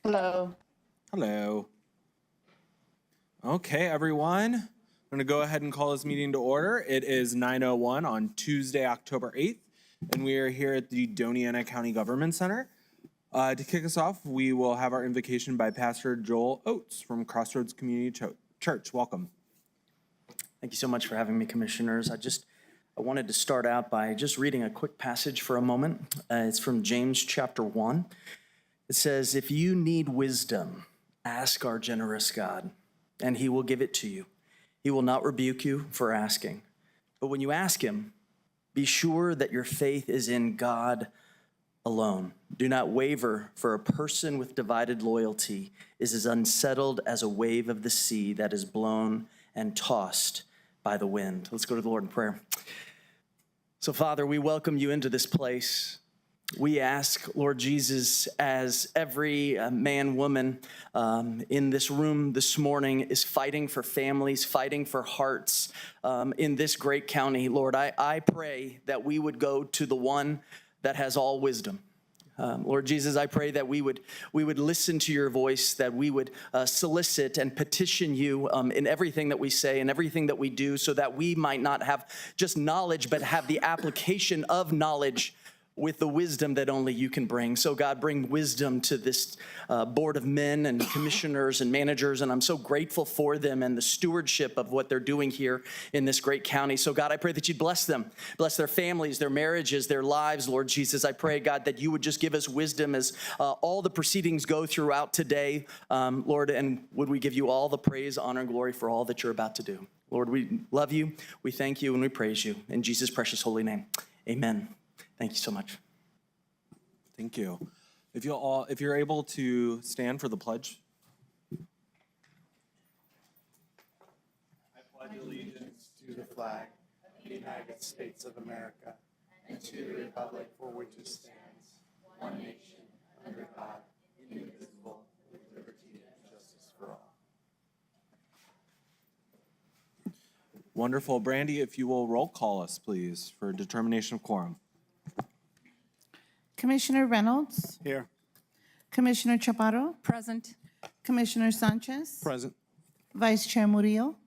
Hello. Hello. Okay, everyone. I'm going to go ahead and call this meeting to order. It is 9:01 on Tuesday, October 8th, and we are here at the Doña County Government Center. To kick us off, we will have our invocation by Pastor Joel Oates from Crossroads Community Church. Welcome. Thank you so much for having me, commissioners. I wanted to start out by just reading a quick passage for a moment. It's from James chapter 1. It says, "If you need wisdom, ask our generous God, and he will give it to you. He will not rebuke you for asking. But when you ask him, be sure that your faith is in God alone. Do not waver, for a person with divided loyalty is as unsettled as a wave of the sea that is blown and tossed by the wind." Let's go to the Lord in prayer. So, Father, we welcome you into this place. We ask, Lord Jesus, as every man, woman in this room this morning is fighting for families, fighting for hearts in this great county, Lord, I pray that we would go to the one that has all wisdom. Lord Jesus, I pray that we would listen to your voice, that we would solicit and petition you in everything that we say and everything that we do, so that we might not have just knowledge, but have the application of knowledge with the wisdom that only you can bring. So God, bring wisdom to this board of men and commissioners and managers, and I'm so grateful for them and the stewardship of what they're doing here in this great county. So God, I pray that you'd bless them, bless their families, their marriages, their lives, Lord Jesus. I pray, God, that you would just give us wisdom as all the proceedings go throughout today, Lord, and would we give you all the praise, honor, and glory for all that you're about to do. Lord, we love you, we thank you, and we praise you. In Jesus' precious holy name, amen. Thank you so much. Thank you. If you're able to stand for the pledge. I pledge allegiance to the flag of the United States of America and to the republic for which it stands, one nation, under God, indivisible, with liberty and justice for all. Wonderful. Brandy, if you will roll call us, please, for determination of quorum. Commissioner Reynolds, Here. Commissioner Chaparro, Present. Commissioner Sanchez, Present. Vice Chair Murillo,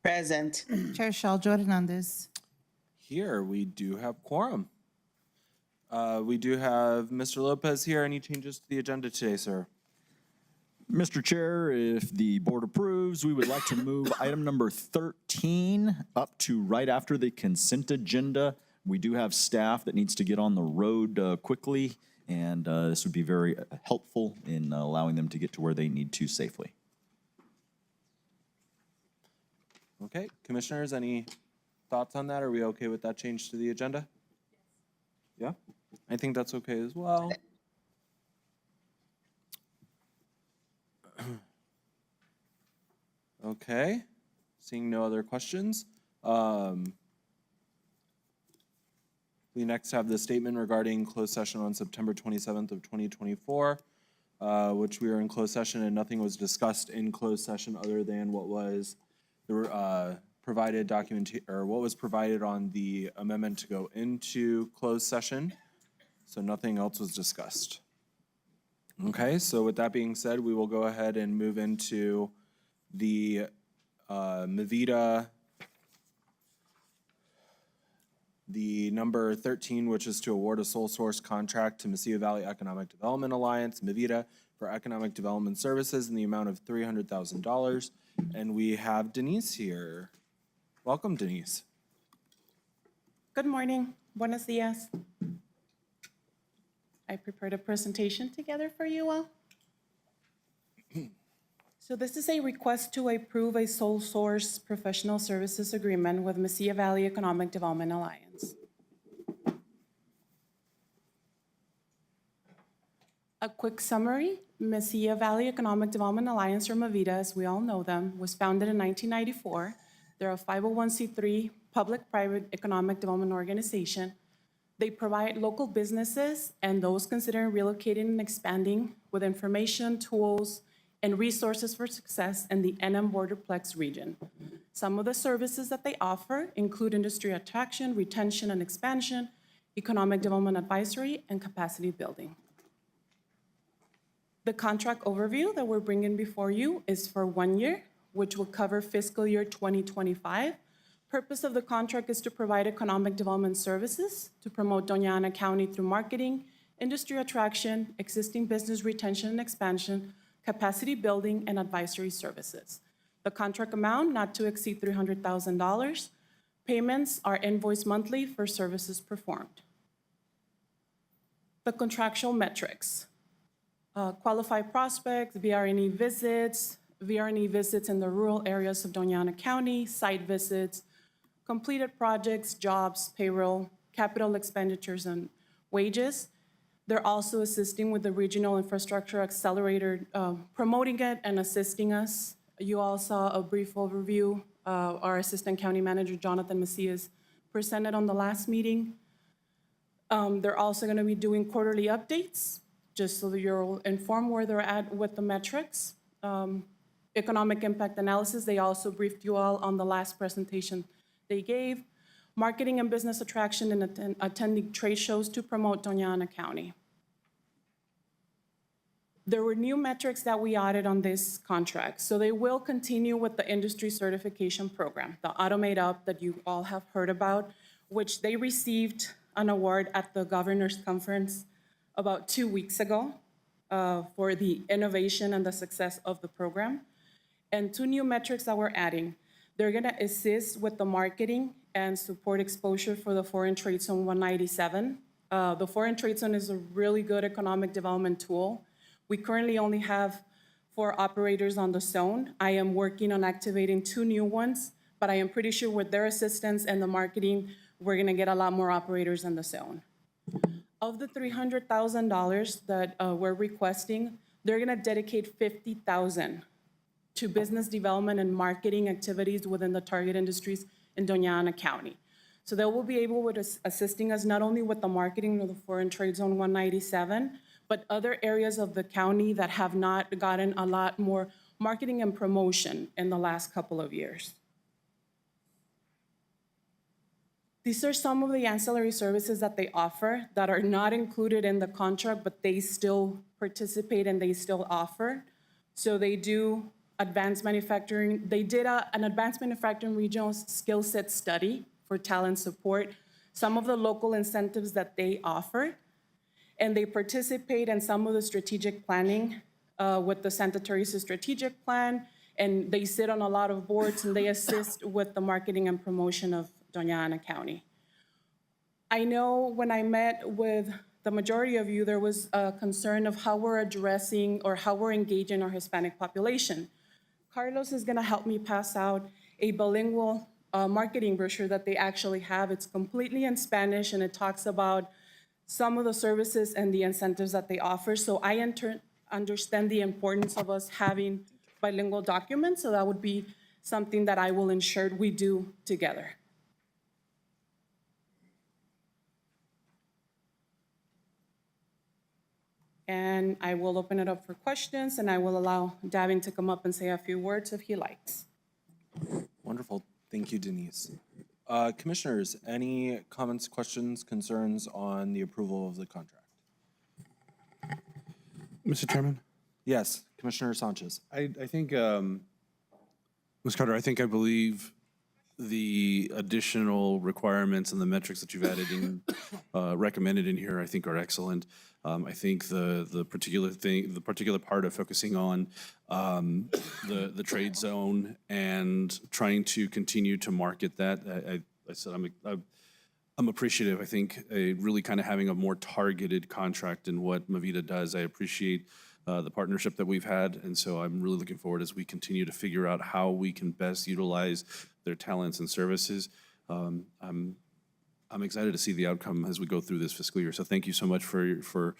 Present. Chair Shaljo Hernandez. Here, we do have quorum. We do have Mr. Lopez here. Any changes to the agenda today, sir? Mr. Chair, if the board approves, we would like to move item number 13 up to right after the consent agenda. We do have staff that needs to get on the road quickly, and this would be very helpful in allowing them to get to where they need to safely. Okay, commissioners, any thoughts on that? Are we okay with that change to the agenda? Yeah, I think that's okay as well. Okay, seeing no other questions. We next have the statement regarding closed session on September 27th of 2024, which we were in closed session and nothing was discussed in closed session other than what was the provided document, or what was provided on the amendment to go into closed session. So nothing else was discussed. Okay, so with that being said, we will go ahead and move into the Mavita, the number 13, which is to award a sole source contract to Mesilla Valley Economic Development Alliance, Mavita, for economic development services in the amount of $300,000. And we have Denise here. Welcome, Denise. Good morning. Buenos dias. I prepared a presentation together for you all. So this is a request to approve a sole source professional services agreement with Mesilla Valley Economic Development Alliance. A quick summary: Mesilla Valley Economic Development Alliance, or MAVITA, as we all know them, was founded in 1994. They're a 501c3 public-private economic development organization. They provide local businesses and those considering relocating and expanding with information, tools, and resources for success in the NM Borderplex region. Some of the services that they offer include industry attraction, retention and expansion, economic development advisory, and capacity building. The contract overview that we're bringing before you is for 1 year, which will cover fiscal year 2025. Purpose of the contract is to provide economic development services to promote Doña Ana County through marketing, industry attraction, existing business retention and expansion, capacity building, and advisory services. The contract amount not to exceed $300,000. Payments are invoiced monthly for services performed. The contractual metrics. Qualified prospects, VRNE visits in the rural areas of Doña Ana County, site visits, completed projects, jobs, payroll, capital expenditures, and wages. They're also assisting with the Regional Infrastructure Accelerator, promoting it and assisting us. You all saw a brief overview. Our Assistant County Manager, Jonathan Macias, presented on the last meeting. They're also going to be doing quarterly updates, just so that you're informed where they're at with the metrics. Economic impact analysis, they also briefed you all on the last presentation they gave. Marketing and business attraction and attending trade shows to promote Doña Ana County. There were new metrics that we added on this contract. So they will continue with the industry certification program, the Automate Up that you all have heard about, which they received an award at the Governor's Conference about 2 weeks ago for the innovation and the success of the program. And 2 new metrics that we're adding. They're gonna assist with the marketing and support exposure for the Foreign Trade Zone 197. The Foreign Trade Zone is a really good economic development tool. We currently only have 4 operators on the zone. I am working on activating 2 new ones, but I am pretty sure with their assistance and the marketing, we're gonna get a lot more operators in the zone. Of the $300,000 that we're requesting, they're gonna dedicate $50,000 to business development and marketing activities within the target industries in Doña Ana County. So they will be able to assisting us not only with the marketing of the Foreign Trade Zone 197, but other areas of the county that have not gotten a lot more marketing and promotion in the last couple of years. These are some of the ancillary services that they offer that are not included in the contract, but they still participate and they still offer. So they do advanced manufacturing. They did an advanced manufacturing regional skill set study for talent support, some of the local incentives that they offer, and they participate in some of the strategic planning with the Santa Teresa strategic plan, and they sit on a lot of boards and they assist with the marketing and promotion of Doña Ana County. I know when I met with the majority of you, there was a concern of how we're addressing or how we're engaging our Hispanic population. Carlos is gonna help me pass out a bilingual marketing brochure that they actually have. It's completely in Spanish and it talks about some of the services and the incentives that they offer. So I understand the importance of us having bilingual documents, so that would be something that I will ensure we do together. And I will open it up for questions, and I will allow Davin to come up and say a few words if he likes. Wonderful. Thank you, Denise. Commissioners, any comments, questions, concerns on the approval of the contract? Mr. Chairman, Yes, Commissioner Sanchez. I think, Ms. Carter, I believe the additional requirements and the metrics that you've added in, recommended in here, I think are excellent. I think the particular part of focusing on the trade zone and trying to continue to market that, I said I'm appreciative. I think really kind of having a more targeted contract in what Movida does. I appreciate the partnership that we've had, and so I'm really looking forward as we continue to figure out how we can best utilize their talents and services. I'm excited to see the outcome as we go through this fiscal year. So thank you so much for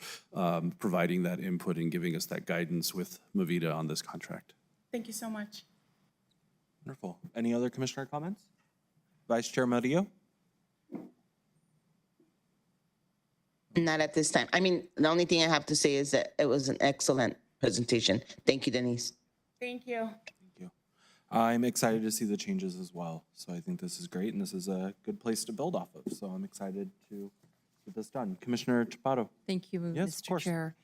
providing that input and giving us that guidance with Movida on this contract. Thank you so much. Wonderful. Any other commissioner comments? Vice Chair Murillo? Not at this time. I mean, the only thing I have to say is that it was an excellent presentation. Thank you, Denise. Thank you. Thank you. I'm excited to see the changes as well. So I think this is great, and this is a good place to build off of. So I'm excited to get this done. Commissioner Chaparro? Thank you, Yes, of Mr. course. Chair.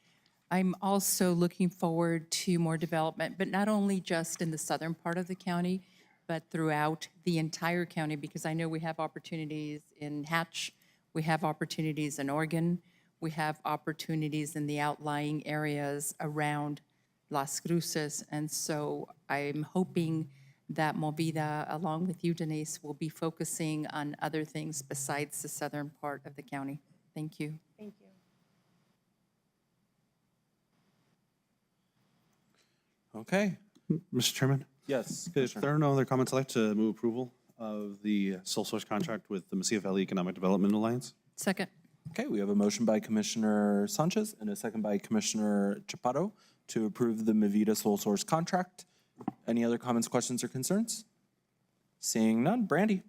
I'm also looking forward to more development, but not only just in the southern part of the county, but throughout the entire county, because I know we have opportunities in Hatch, we have opportunities in Oregon, we have opportunities in the outlying areas around Las Cruces. And so I'm hoping that Movida, along with you, Denise, will be focusing on other things besides the southern part of the county. Thank you. Thank you. Okay. Mr. Chairman, Yes. if there are no other comments, I'd like to move approval of the sole source contract with the Mesilla Valley Economic Development Alliance. Second. Okay, we have a motion by Commissioner Sanchez and a second by Commissioner Chaparro to approve the Movida sole source contract. Any other comments, questions, or concerns? Seeing none. Brandy?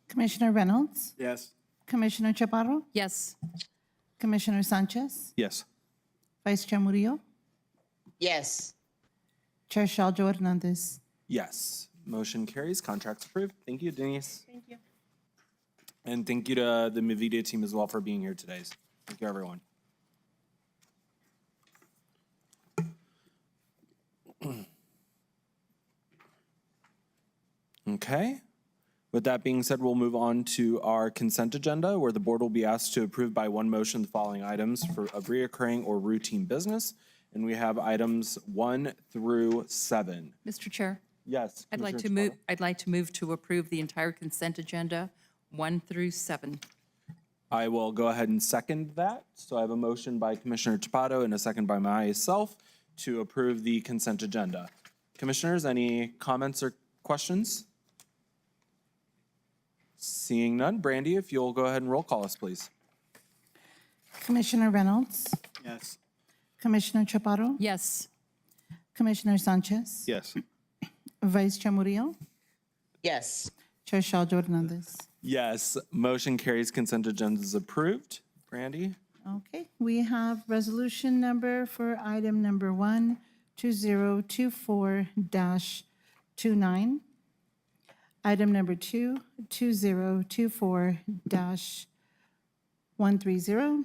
Commissioner Reynolds, Yes. Commissioner Chaparro, Yes. Commissioner Sanchez, Yes. Vice Chair Murillo, Yes. Chair Shaljo Hernandez. Yes. Motion carries. Contracts approved. Thank you, Denise. Thank you. And thank you to the Movida team as well for being here today. Thank you, everyone. Okay. With that being said, we'll move on to our consent agenda, where the board will be asked to approve by one motion the following items of reoccurring or routine business. And we have items 1 through 7. Mr. Chair, Yes. I'd like to Commissioner move, Chaparro. I'd like to move to approve the entire consent agenda, 1 through 7. I will go ahead and second that. So I have a motion by Commissioner Chaparro and a second by myself to approve the consent agenda. Commissioners, any comments or questions? Seeing none. Brandy, if you'll go ahead and roll call us, please. Commissioner Reynolds, Yes. Commissioner Chaparro, Yes. Commissioner Sanchez, Yes. Vice Chair Murillo, Yes. Chair Shaljo Hernandez. Yes, motion carries. Consent agenda is approved. Brandy? Okay, we have resolution number for item number 1, 2024-29. Item number 2, 2024-130.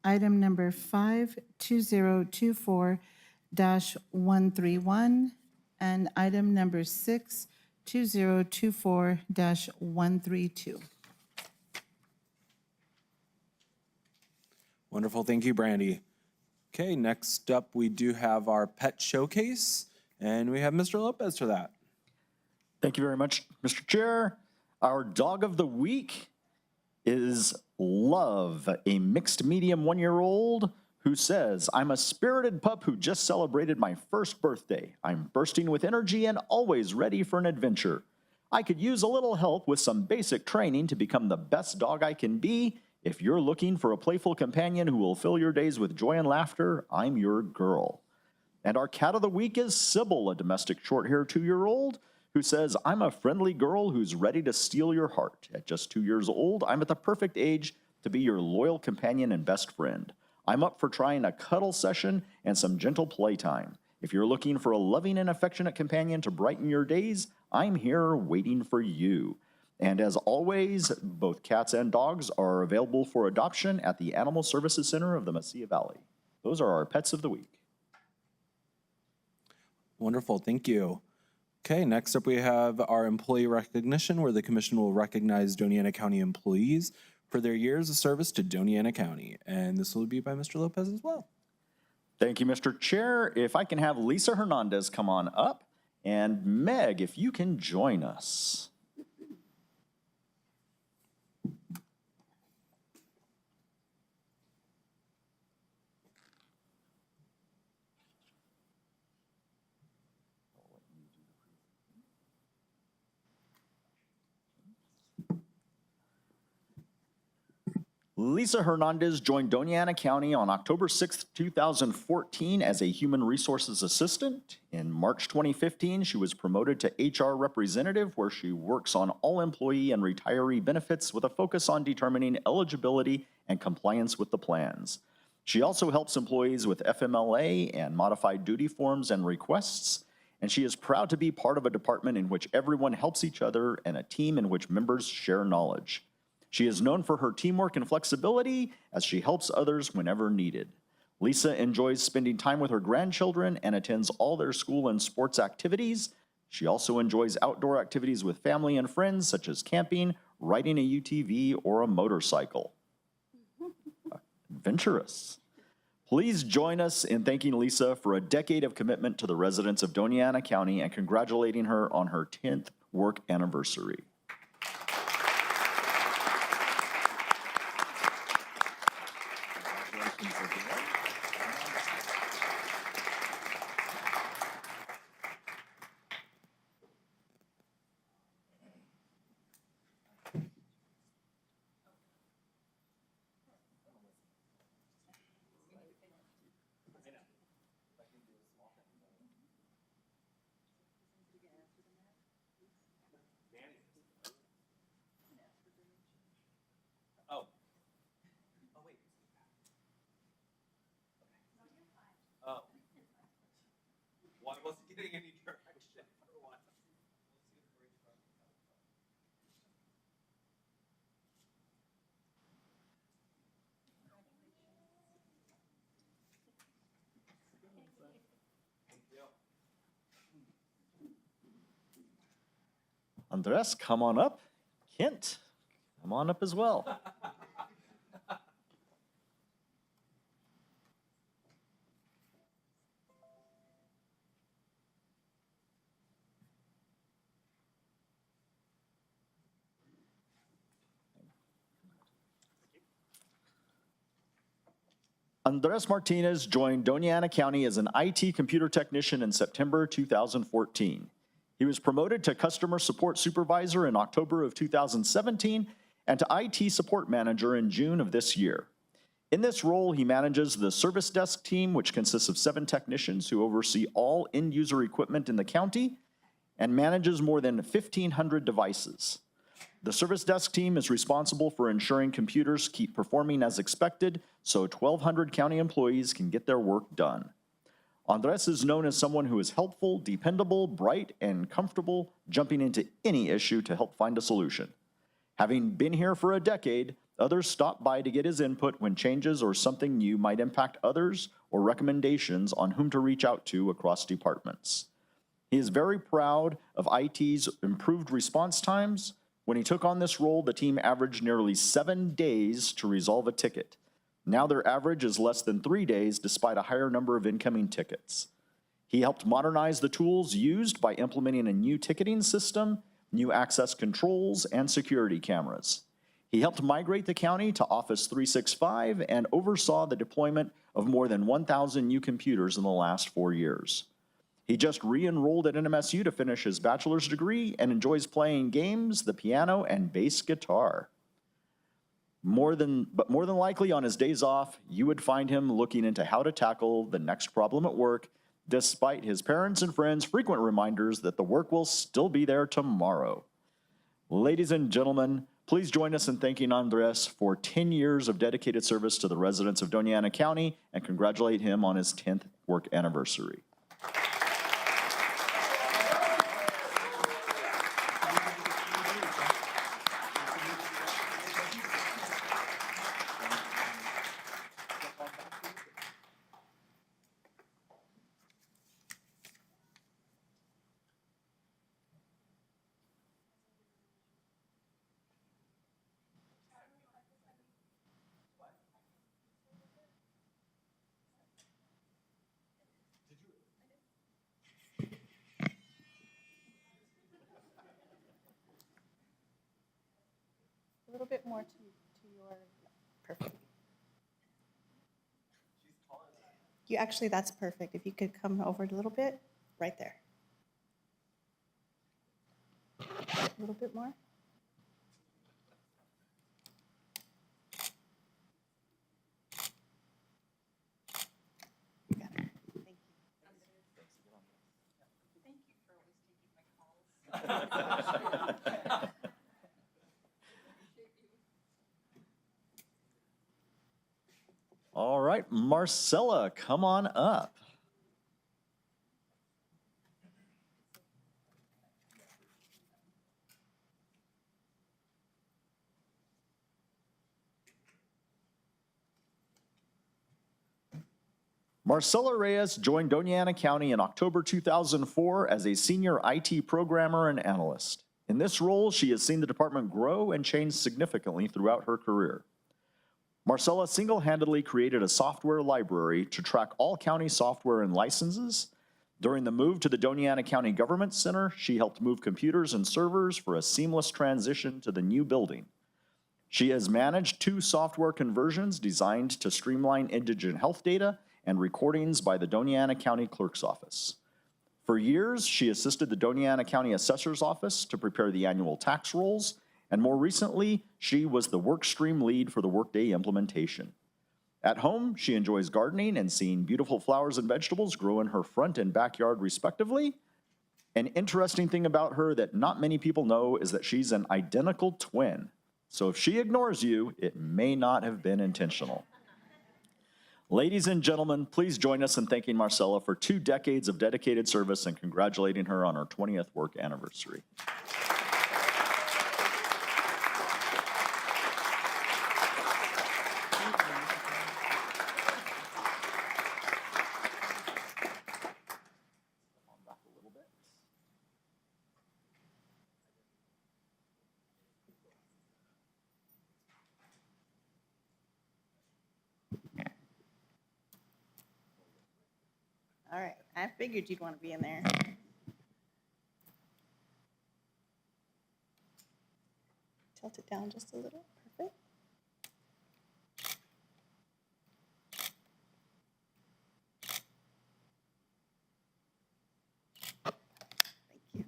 Item number 5, 2024-131. And item number 6, 2024-132. Wonderful. Thank you, Brandy. Okay, next up, we do have our pet showcase, and we have Mr. Lopez for that. Thank you very much, Mr. Chair. Our dog of the week is Love, a mixed medium 1-year-old who says, I'm a spirited pup who just celebrated my first birthday. I'm bursting with energy and always ready for an adventure. I could use a little help with some basic training to become the best dog I can be. If you're looking for a playful companion who will fill your days with joy and laughter, I'm your girl. And our cat of the week is Sybil, a domestic short-hair 2-year-old who says, I'm a friendly girl who's ready to steal your heart. At just 2 years old, I'm at the perfect age to be your loyal companion and best friend. I'm up for trying a cuddle session and some gentle playtime. If you're looking for a loving and affectionate companion to brighten your days, I'm here waiting for you. And as always, both cats and dogs are available for adoption at the Animal Services Center of the Mesilla Valley. Those are our pets of the week. Wonderful, thank you. Okay, next up we have our employee recognition, where the commission will recognize Doña County employees for their years of service to Doña County. And this will be by Mr. Lopez as well. Thank you, Mr. Chair. If I can have Lisa Hernandez come on up, and Meg, if you can join us. Lisa Hernandez joined Doña County on October 6, 2014 as a human resources assistant. In March 2015, she was promoted to HR representative, where she works on all employee and retiree benefits with a focus on determining eligibility and compliance with the plans. She also helps employees with FMLA and modified duty forms and requests, and she is proud to be part of a department in which everyone helps each other and a team in which members share knowledge. She is known for her teamwork and flexibility as she helps others whenever needed. Lisa enjoys spending time with her grandchildren and attends all their school and sports activities. She also enjoys outdoor activities with family and friends, such as camping, riding a UTV, or a motorcycle. Adventurous. Please join us in thanking Lisa for a decade of commitment to the residents of Doña County and congratulating her on her 10th work anniversary. Andres, come on up. Kent, come on up as well. Andres Martinez joined Doña Ana County as an IT computer technician in September 2014. He was promoted to customer support supervisor in October of 2017 and to IT support manager in June of this year. In this role, he manages the service desk team, which consists of 7 technicians who oversee all end-user equipment in the county and manages more than 1,500 devices. The service desk team is responsible for ensuring computers keep performing as expected so 1,200 county employees can get their work done. Andres is known as someone who is helpful, dependable, bright, and comfortable jumping into any issue to help find a solution. Having been here for a decade, others stop by to get his input when changes or something new might impact others or recommendations on whom to reach out to across departments. He is very proud of IT's improved response times. When he took on this role, the team averaged nearly 7 days to resolve a ticket. Now their average is less than 3 days despite a higher number of incoming tickets. He helped modernize the tools used by implementing a new ticketing system, new access controls, and security cameras. He helped migrate the county to Office 365 and oversaw the deployment of more than 1,000 new computers in the last 4 years. He just re-enrolled at NMSU to finish his bachelor's degree and enjoys playing games, the piano, and bass guitar. More than likely on his days off, you would find him looking into how to tackle the next problem at work, despite his parents' and friends' frequent reminders that the work will still be there tomorrow. Ladies and gentlemen, please join us in thanking Andres for 10 years of dedicated service to the residents of Doña Ana County and congratulate him on his 10th work anniversary. A little bit more to your, perfect. You actually, that's perfect. If you could come over a little bit, right there. A little bit more. Got it. Thank you. All right, Marcella, come on up. Marcela Reyes joined Doña County in October 2004 as a senior IT programmer and analyst. In this role, she has seen the department grow and change significantly throughout her career. Marcela single-handedly created a software library to track all county software and licenses. During the move to the Doña County Government Center, she helped move computers and servers for a seamless transition to the new building. She has managed 2 software conversions designed to streamline indigent health data and recordings by the Doña County Clerk's Office. For years, she assisted the Doña County Assessor's Office to prepare the annual tax rolls, and more recently, she was the work stream lead for the Workday implementation. At home, she enjoys gardening and seeing beautiful flowers and vegetables grow in her front and backyard respectively. An interesting thing about her that not many people know is that she's an identical twin. So if she ignores you, it may not have been intentional. Ladies and gentlemen, please join us in thanking Marcela for 2 decades of dedicated service and congratulating her on her 20th work anniversary. All right, I figured you'd want to be in there. Tilt it down just a little, perfect. Thank you.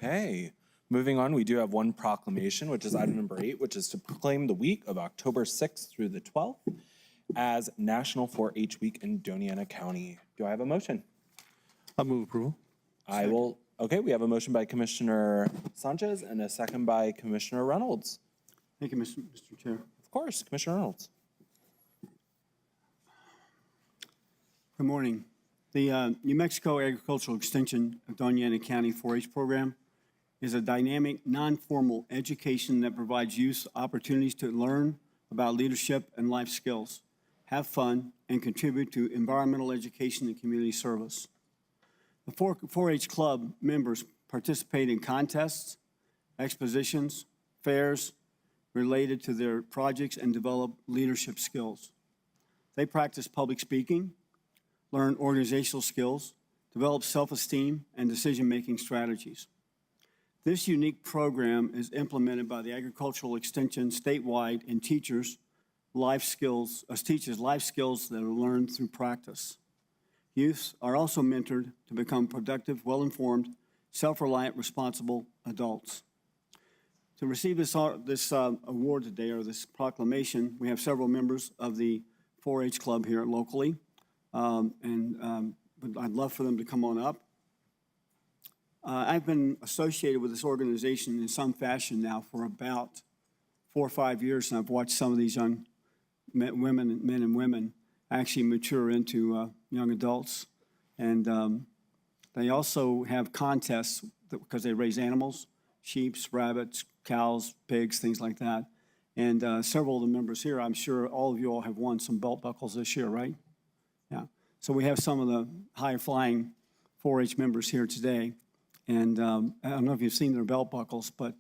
Okay, moving on, we do have one proclamation, which is item number 8, which is to proclaim the week of October 6th through the 12th as National 4-H Week in Doña County. Do I have a motion? I move approval. I will, okay, we have a motion by Commissioner Sanchez and a second by Commissioner Reynolds. Thank you, Mr. Chair. Of course, Commissioner Reynolds. Good morning. The New Mexico Agricultural Extension of Doña County 4-H program is a dynamic, non-formal education that provides youth opportunities to learn about leadership and life skills, have fun, and contribute to environmental education and community service. The 4-H Club members participate in contests, expositions, fairs related to their projects, and develop leadership skills. They practice public speaking, learn organizational skills, develop self-esteem, and decision-making strategies. This unique program is implemented by the Agricultural Extension statewide and teaches life skills that are learned through practice. Youth are also mentored to become productive, well-informed, self-reliant, responsible adults. To receive this award today, or this proclamation, we have several members of the 4-H Club here locally. But I'd love for them to come on up. I've been associated with this organization in some fashion now for about 4 or 5 years, and I've watched some of these young men and women actually mature into young adults. And they also have contests because they raise animals, sheep, rabbits, cows, pigs, things like that. And several of the members here, I'm sure all of you all have won some belt buckles this year, right? Yeah. So we have some of the high-flying 4-H members here today. And I don't know if you've seen their belt buckles, but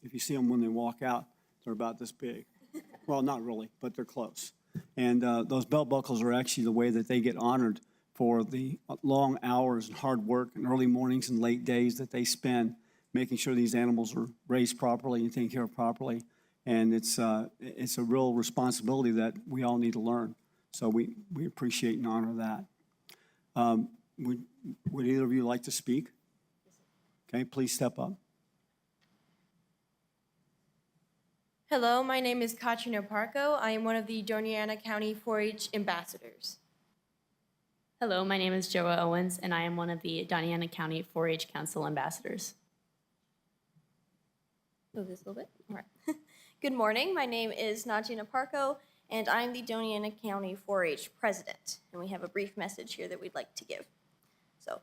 if you see them when they walk out, they're about this big. Well, not really, but they're close. And those belt buckles are actually the way that they get honored for the long hours and hard work and early mornings and late days that they spend making sure these animals are raised properly and taken care of properly. And it's a real responsibility that we all need to learn. So we appreciate and honor that. Would either of you like to speak? Okay, please step up. Hello, my name is Katrina Parco. I am one of the Doña County 4-H ambassadors. Hello, my name is Joa Owens, and I am one of the Doña County 4-H Council ambassadors. Move this a little bit. All right. Good morning. My name is Najina Parco, and I'm the Doña County 4-H President, and we have a brief message here that we'd like to give. So,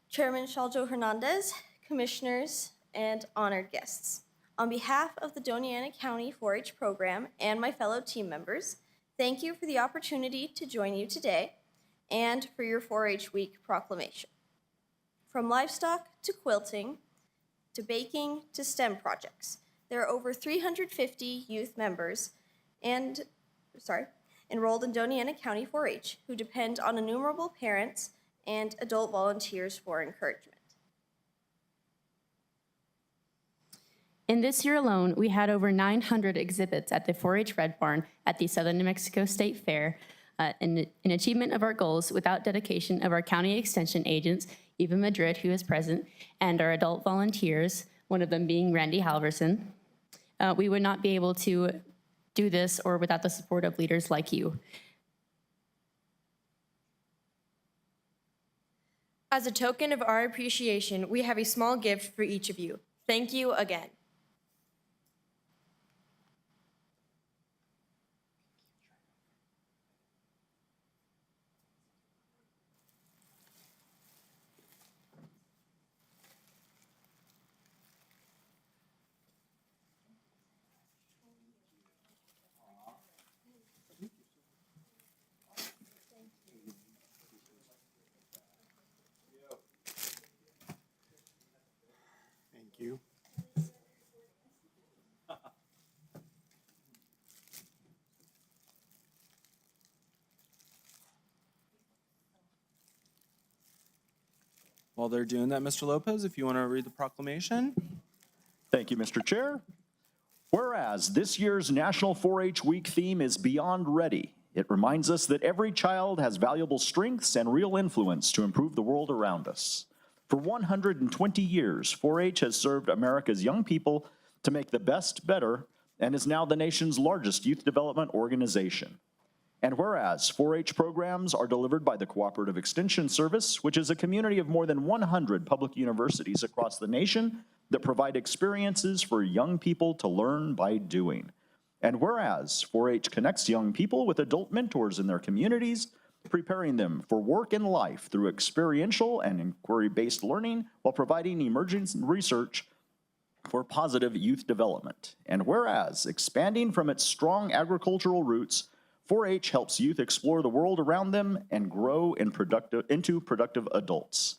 Chairman Shaljo Hernandez, Commissioners, and honored guests. On behalf of the Doña County 4-H program and my fellow team members, thank you for the opportunity to join you today and for your 4-H Week proclamation. From livestock to quilting to baking to STEM projects, there are over 350 youth members enrolled in Doña County 4-H who depend on innumerable parents and adult volunteers for encouragement. In this year alone, we had over 900 exhibits at the 4-H Red Barn at the Southern New Mexico State Fair, in achievement of our goals without dedication of our county extension agents, Eva Madrid, who is present, and our adult volunteers, one of them being Randy Halverson. We would not be able to do this or without the support of leaders like you. As a token of our appreciation, we have a small gift for each of you. Thank you again. Thank you. While they're doing that, Mr. Lopez, if you want to read the proclamation. Thank you, Mr. Chair. Whereas this year's National 4-H Week theme is Beyond Ready, it reminds us that every child has valuable strengths and real influence to improve the world around us. For 120 years, 4-H has served America's young people to make the best better and is now the nation's largest youth development organization. And whereas 4-H programs are delivered by the Cooperative Extension Service, which is a community of more than 100 public universities across the nation that provide experiences for young people to learn by doing. And whereas 4-H connects young people with adult mentors in their communities, preparing them for work and life through experiential and inquiry-based learning while providing emerging research for positive youth development. And whereas expanding from its strong agricultural roots, 4-H helps youth explore the world around them and grow into productive adults.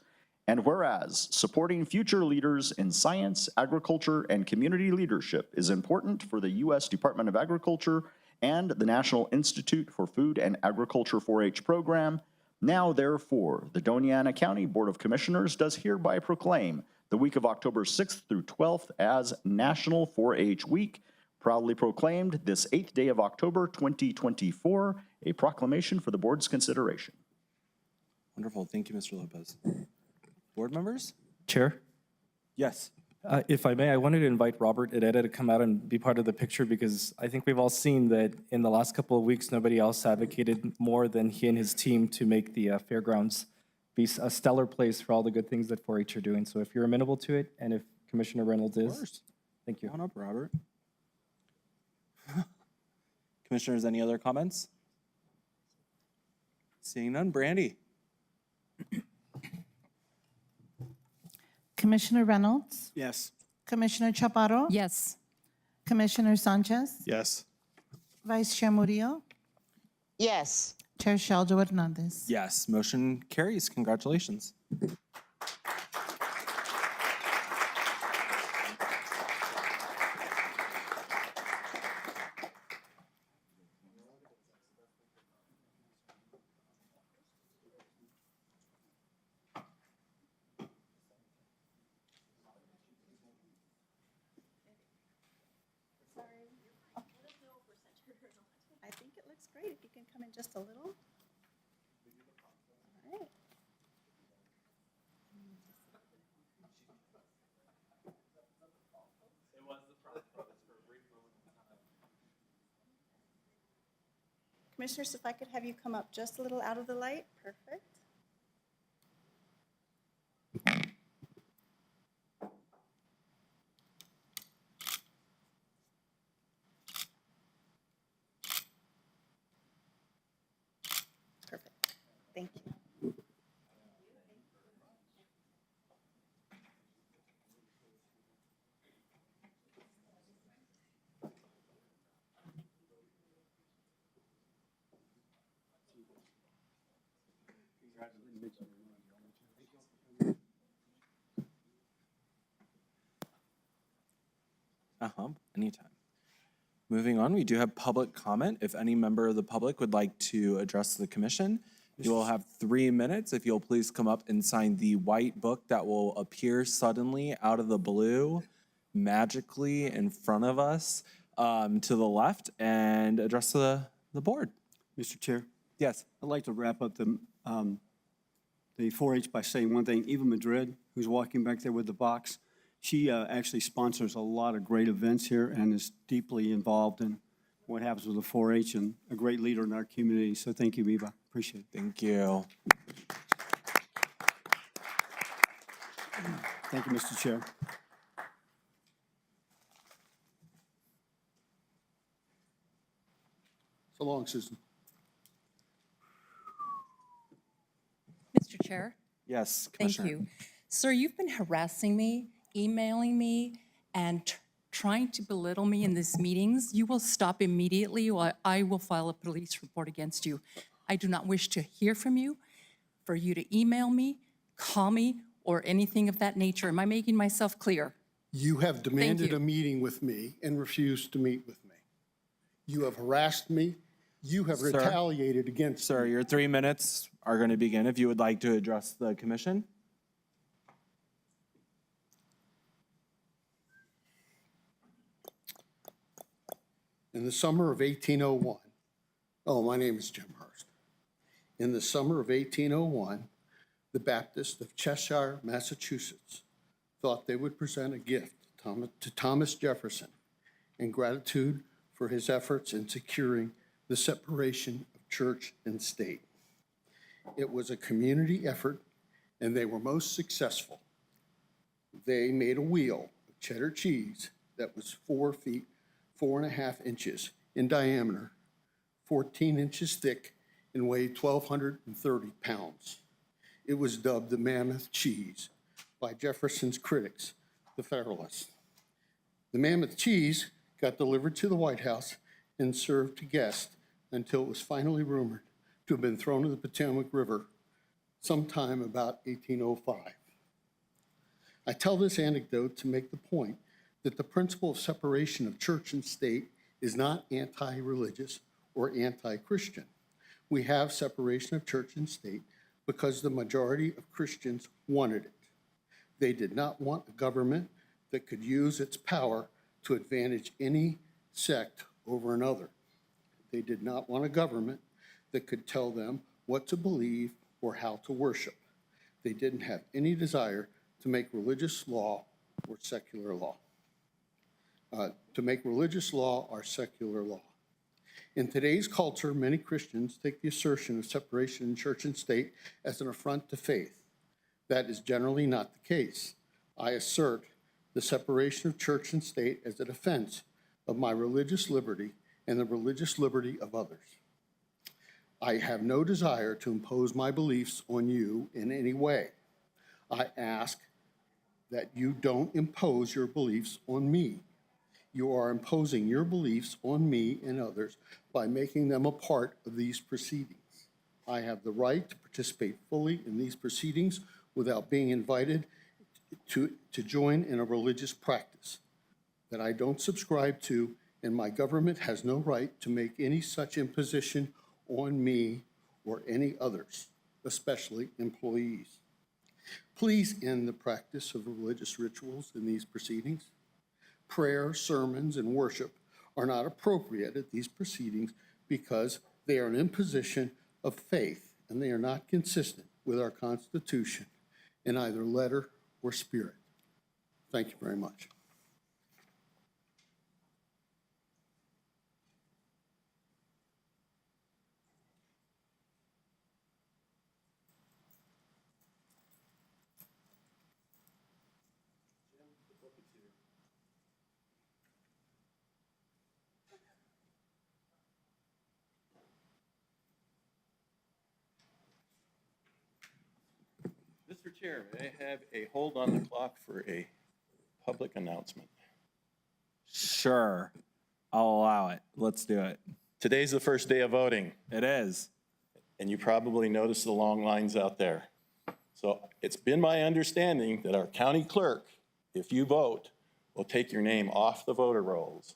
And whereas supporting future leaders in science, agriculture, and community leadership is important for the U.S. Department of Agriculture and the National Institute for Food and Agriculture 4-H program, now therefore, the Doña County Board of Commissioners does hereby proclaim the week of October 6th through 12th as National 4-H Week, proudly proclaimed this 8th day of October 2024, a proclamation for the board's consideration. Wonderful. Thank you, Mr. Lopez. Board members? Chair, Yes. if I may, I wanted to invite Robert Herrera to come out and be part of the picture because I think we've all seen that in the last couple of weeks, nobody else advocated more than he and his team to make the fairgrounds be a stellar place for all the good things that 4-H are doing. So if you're amenable to it, and if Commissioner Reynolds is, course. thank you. Come on up, Robert. Commissioners, any other comments? Seeing none, Brandy. Commissioner Reynolds, Yes. Commissioner Chaparro, Yes. Commissioner Sanchez, Yes. Vice Chair Murillo, Yes. Chair Shaljo Hernandez. Yes, motion carries. Congratulations. I think it looks great. If you can come in just a little. All right. Commissioners, if I could have you come up just a little out of the light. Perfect. Anytime. Moving on, we do have public comment. If any member of the public would like to address the commission, you will have 3 minutes. If you'll please come up and sign the white book that will appear suddenly out of the blue, magically in front of us, to the left, and address the board. Mr. Chair, Yes. I'd like to wrap up the 4-H by saying one thing. Eva Madrid, who's walking back there with the box, she actually sponsors a lot of great events here and is deeply involved in what happens with the 4-H and a great leader in our community. So thank you, Eva. Appreciate it. Thank you. Thank you, Mr. Chair. So long, Susan. Mr. Chair? Yes, Thank Commissioner. you. Sir, you've been harassing me, emailing me, and trying to belittle me in these meetings. You will stop immediately, or I will file a police report against you. I do not wish to hear from you, for you to email me, call me, or anything of that nature. Am I making myself clear? You have demanded you. a meeting with me and refused to meet with me. You have harassed me. You have Sir? retaliated against Sir, me. your 3 minutes are going to begin. If you would like to address the commission. In the summer of 1801, my name is Jim Hurst. In the summer of 1801, the Baptists of Cheshire, Massachusetts, thought they would present a gift to Thomas Jefferson in gratitude for his efforts in securing the separation of church and state. It was a community effort, and they were most successful. They made a wheel of cheddar cheese that was 4 feet, 4.5 inches in diameter, 14 inches thick, and weighed 1,230 pounds. It was dubbed the Mammoth Cheese by Jefferson's critics, the Federalists. The Mammoth Cheese got delivered to the White House and served to guests until it was finally rumored to have been thrown in the Potomac River sometime about 1805. I tell this anecdote to make the point that the principle of separation of church and state is not anti-religious or anti-Christian. We have separation of church and state because the majority of Christians wanted it. They did not want a government that could use its power to advantage any sect over another. They did not want a government that could tell them what to believe or how to worship. They didn't have any desire to make religious law or secular law. To make religious law or secular law. In today's culture, many Christians take the assertion of separation in church and state as an affront to faith. That is generally not the case. I assert the separation of church and state as a defense of my religious liberty and the religious liberty of others. I have no desire to impose my beliefs on you in any way. I ask that you don't impose your beliefs on me. You are imposing your beliefs on me and others by making them a part of these proceedings. I have the right to participate fully in these proceedings without being invited to join in a religious practice that I don't subscribe to, and my government has no right to make any such imposition on me or any others, especially employees. Please end the practice of religious rituals in these proceedings. Prayer, sermons, and worship are not appropriate at these proceedings because they are an imposition of faith and they are not consistent with our Constitution in either letter or spirit. Thank you very much. Mr. Chair, may I have a hold on the clock for a public announcement? Sure. I'll allow it. Let's do it. Today's the first day of voting. It is. and you probably noticed the long lines out there. So it's been my understanding that our county clerk, if you vote, will take your name off the voter rolls,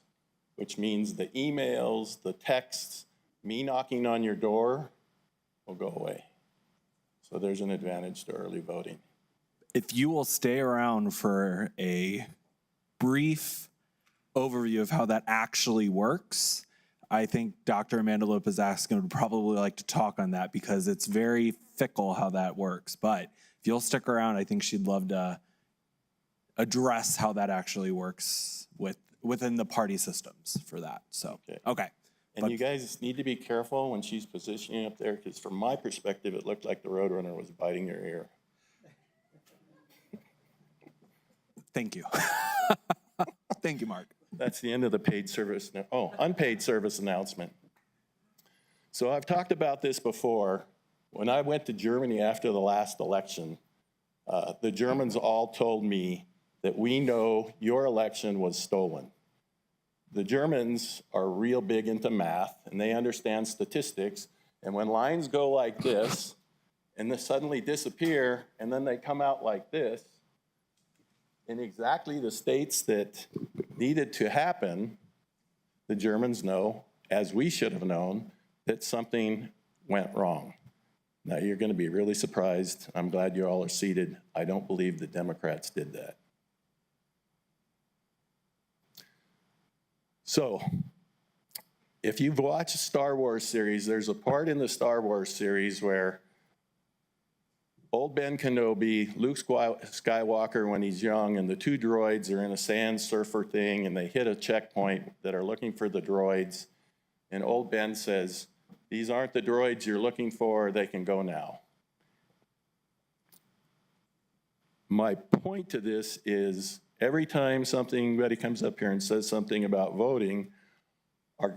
which means the emails, the texts, me knocking on your door will go away. So there's an advantage to early voting. If you will stay around for a brief overview of how that actually works, I think Dr. Amanda Lopez-Askin would probably like to talk on that because it's very fickle how that works. But if you'll stick around, I think she'd love to address how that actually works within the party systems for that. So, okay. And you guys need to be careful when she's positioning up there, because from my perspective, it looked like the Roadrunner was biting your ear. Thank you. Thank you, Mark. That's the end of the paid service, unpaid service announcement. So I've talked about this before. When I went to Germany after the last election, the Germans all told me that we know your election was stolen. The Germans are real big into math and they understand statistics. And when lines go like this and they suddenly disappear and then they come out like this, in exactly the states that needed to happen, the Germans know, as we should have known, that something went wrong. Now you're going to be really surprised. I'm glad you all are seated. I don't believe the Democrats did that. So, if you've watched the Star Wars series, there's a part in the Star Wars series where old Ben Kenobi, Luke Skywalker when he's young, and the two droids are in a sand surfer thing, and they hit a checkpoint that are looking for the droids. And old Ben says, "These aren't the droids you're looking for, they can go now." My point to this is every time somebody comes up here and says something about voting, our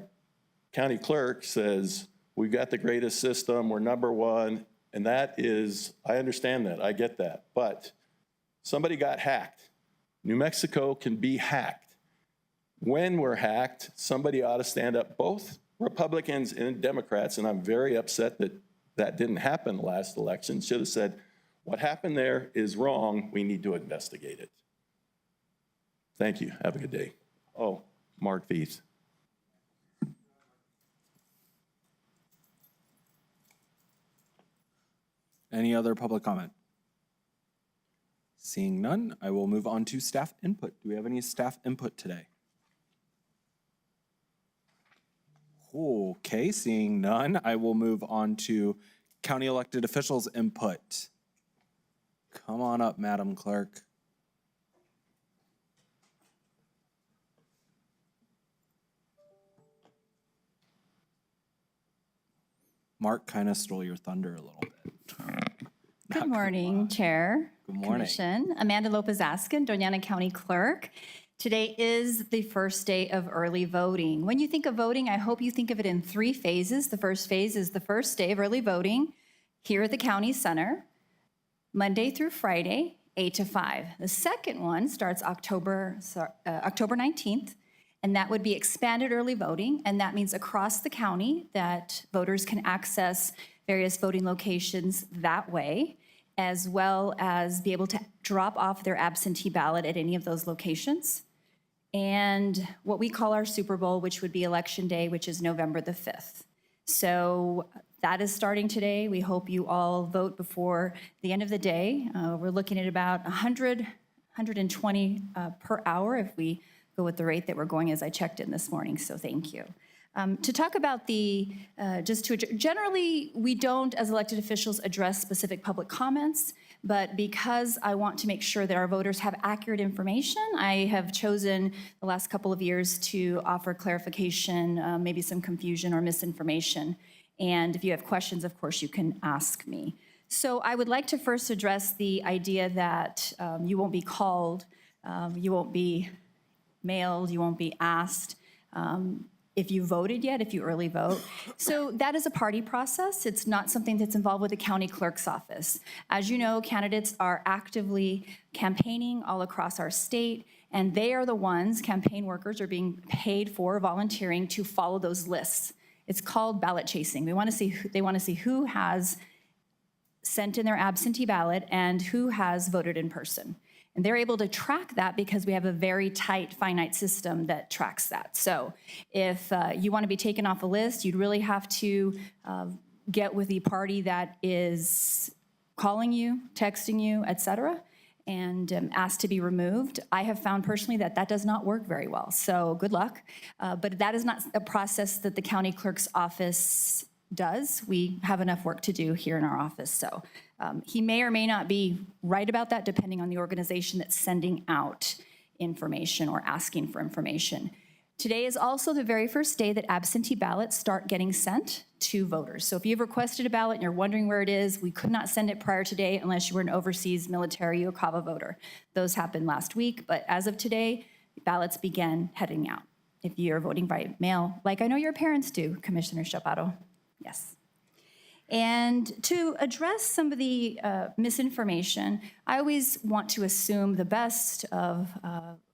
county clerk says, "We've got the greatest system, we're number one." And that is, I understand that, I get that, but somebody got hacked. New Mexico can be hacked. When we're hacked, somebody ought to stand up, both Republicans and Democrats, and I'm very upset that that didn't happen last election, should have said, what happened there is wrong, we need to investigate it. Thank you, have a good day. Oh, Mark Feith. Any other public comment? Seeing none, I will move on to staff input. Do we have any staff input today? Okay, seeing none, I will move on to county elected officials input. Come on up, Madam Clerk. Mark kind of stole your thunder a little bit. Good morning, Chair. Good morning. Commission. Amanda Lopez-Askin, Doña County Clerk. Today is the first day of early voting. When you think of voting, I hope you think of it in 3 phases. The first phase is the first day of early voting here at the county center, Monday through Friday, 8 to 5. The second one starts October 19th, and that would be expanded early voting, and that means across the county that voters can access various voting locations that way, as well as be able to drop off their absentee ballot at any of those locations. And what we call our Super Bowl, which would be Election Day, which is November the 5th. So that is starting today. We hope you all vote before the end of the day. We're looking at about 120 per hour if we go with the rate that we're going as I checked in this morning, so thank you. To talk about generally, we don't, as elected officials, address specific public comments, but because I want to make sure that our voters have accurate information, I have chosen the last couple of years to offer clarification, maybe some confusion or misinformation. And if you have questions, of course, you can ask me. So I would like to first address the idea that you won't be called, you won't be mailed, you won't be asked if you voted yet, if you early vote. So that is a party process. It's not something that's involved with the county clerk's office. As you know, candidates are actively campaigning all across our state, and they are the ones, campaign workers are being paid for volunteering to follow those lists. It's called ballot chasing. They want to see who has sent in their absentee ballot and who has voted in person. And they're able to track that because we have a very tight, finite system that tracks that. So if you want to be taken off a list, you'd really have to get with the party that is calling you, texting you, et cetera, and ask to be removed. I have found personally that that does not work very well, so good luck. But that is not a process that the county clerk's office does. We have enough work to do here in our office, so he may or may not be right about that depending on the organization that's sending out information or asking for information. Today is also the very first day that absentee ballots start getting sent to voters. So if you've requested a ballot and you're wondering where it is, we could not send it prior today unless you were an overseas military UCAVA voter. Those happened last week, but as of today, ballots began heading out. If you're voting by mail, like I know your parents do, Commissioner Chaparro. Yes. And to address some of the misinformation, I always want to assume the best of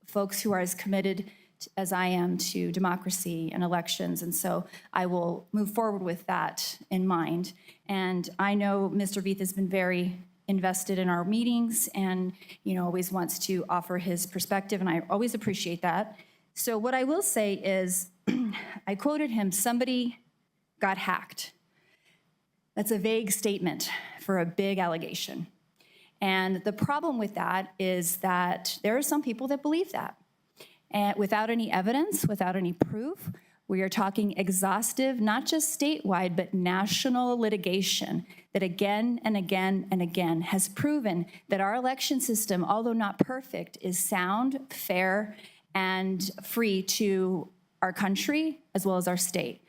folks who are as committed as I am to democracy and elections, and so I will move forward with that in mind. And I know Mr. Veith has been very invested in our meetings and always wants to offer his perspective, and I always appreciate that. So what I will say is, I quoted him, "Somebody got hacked." That's a vague statement for a big allegation. And the problem with that is that there are some people that believe that. And without any evidence, without any proof, we are talking exhaustive, not just statewide, but national litigation that again and again and again has proven that our election system, although not perfect, is sound, fair, and free to our country as well as our state.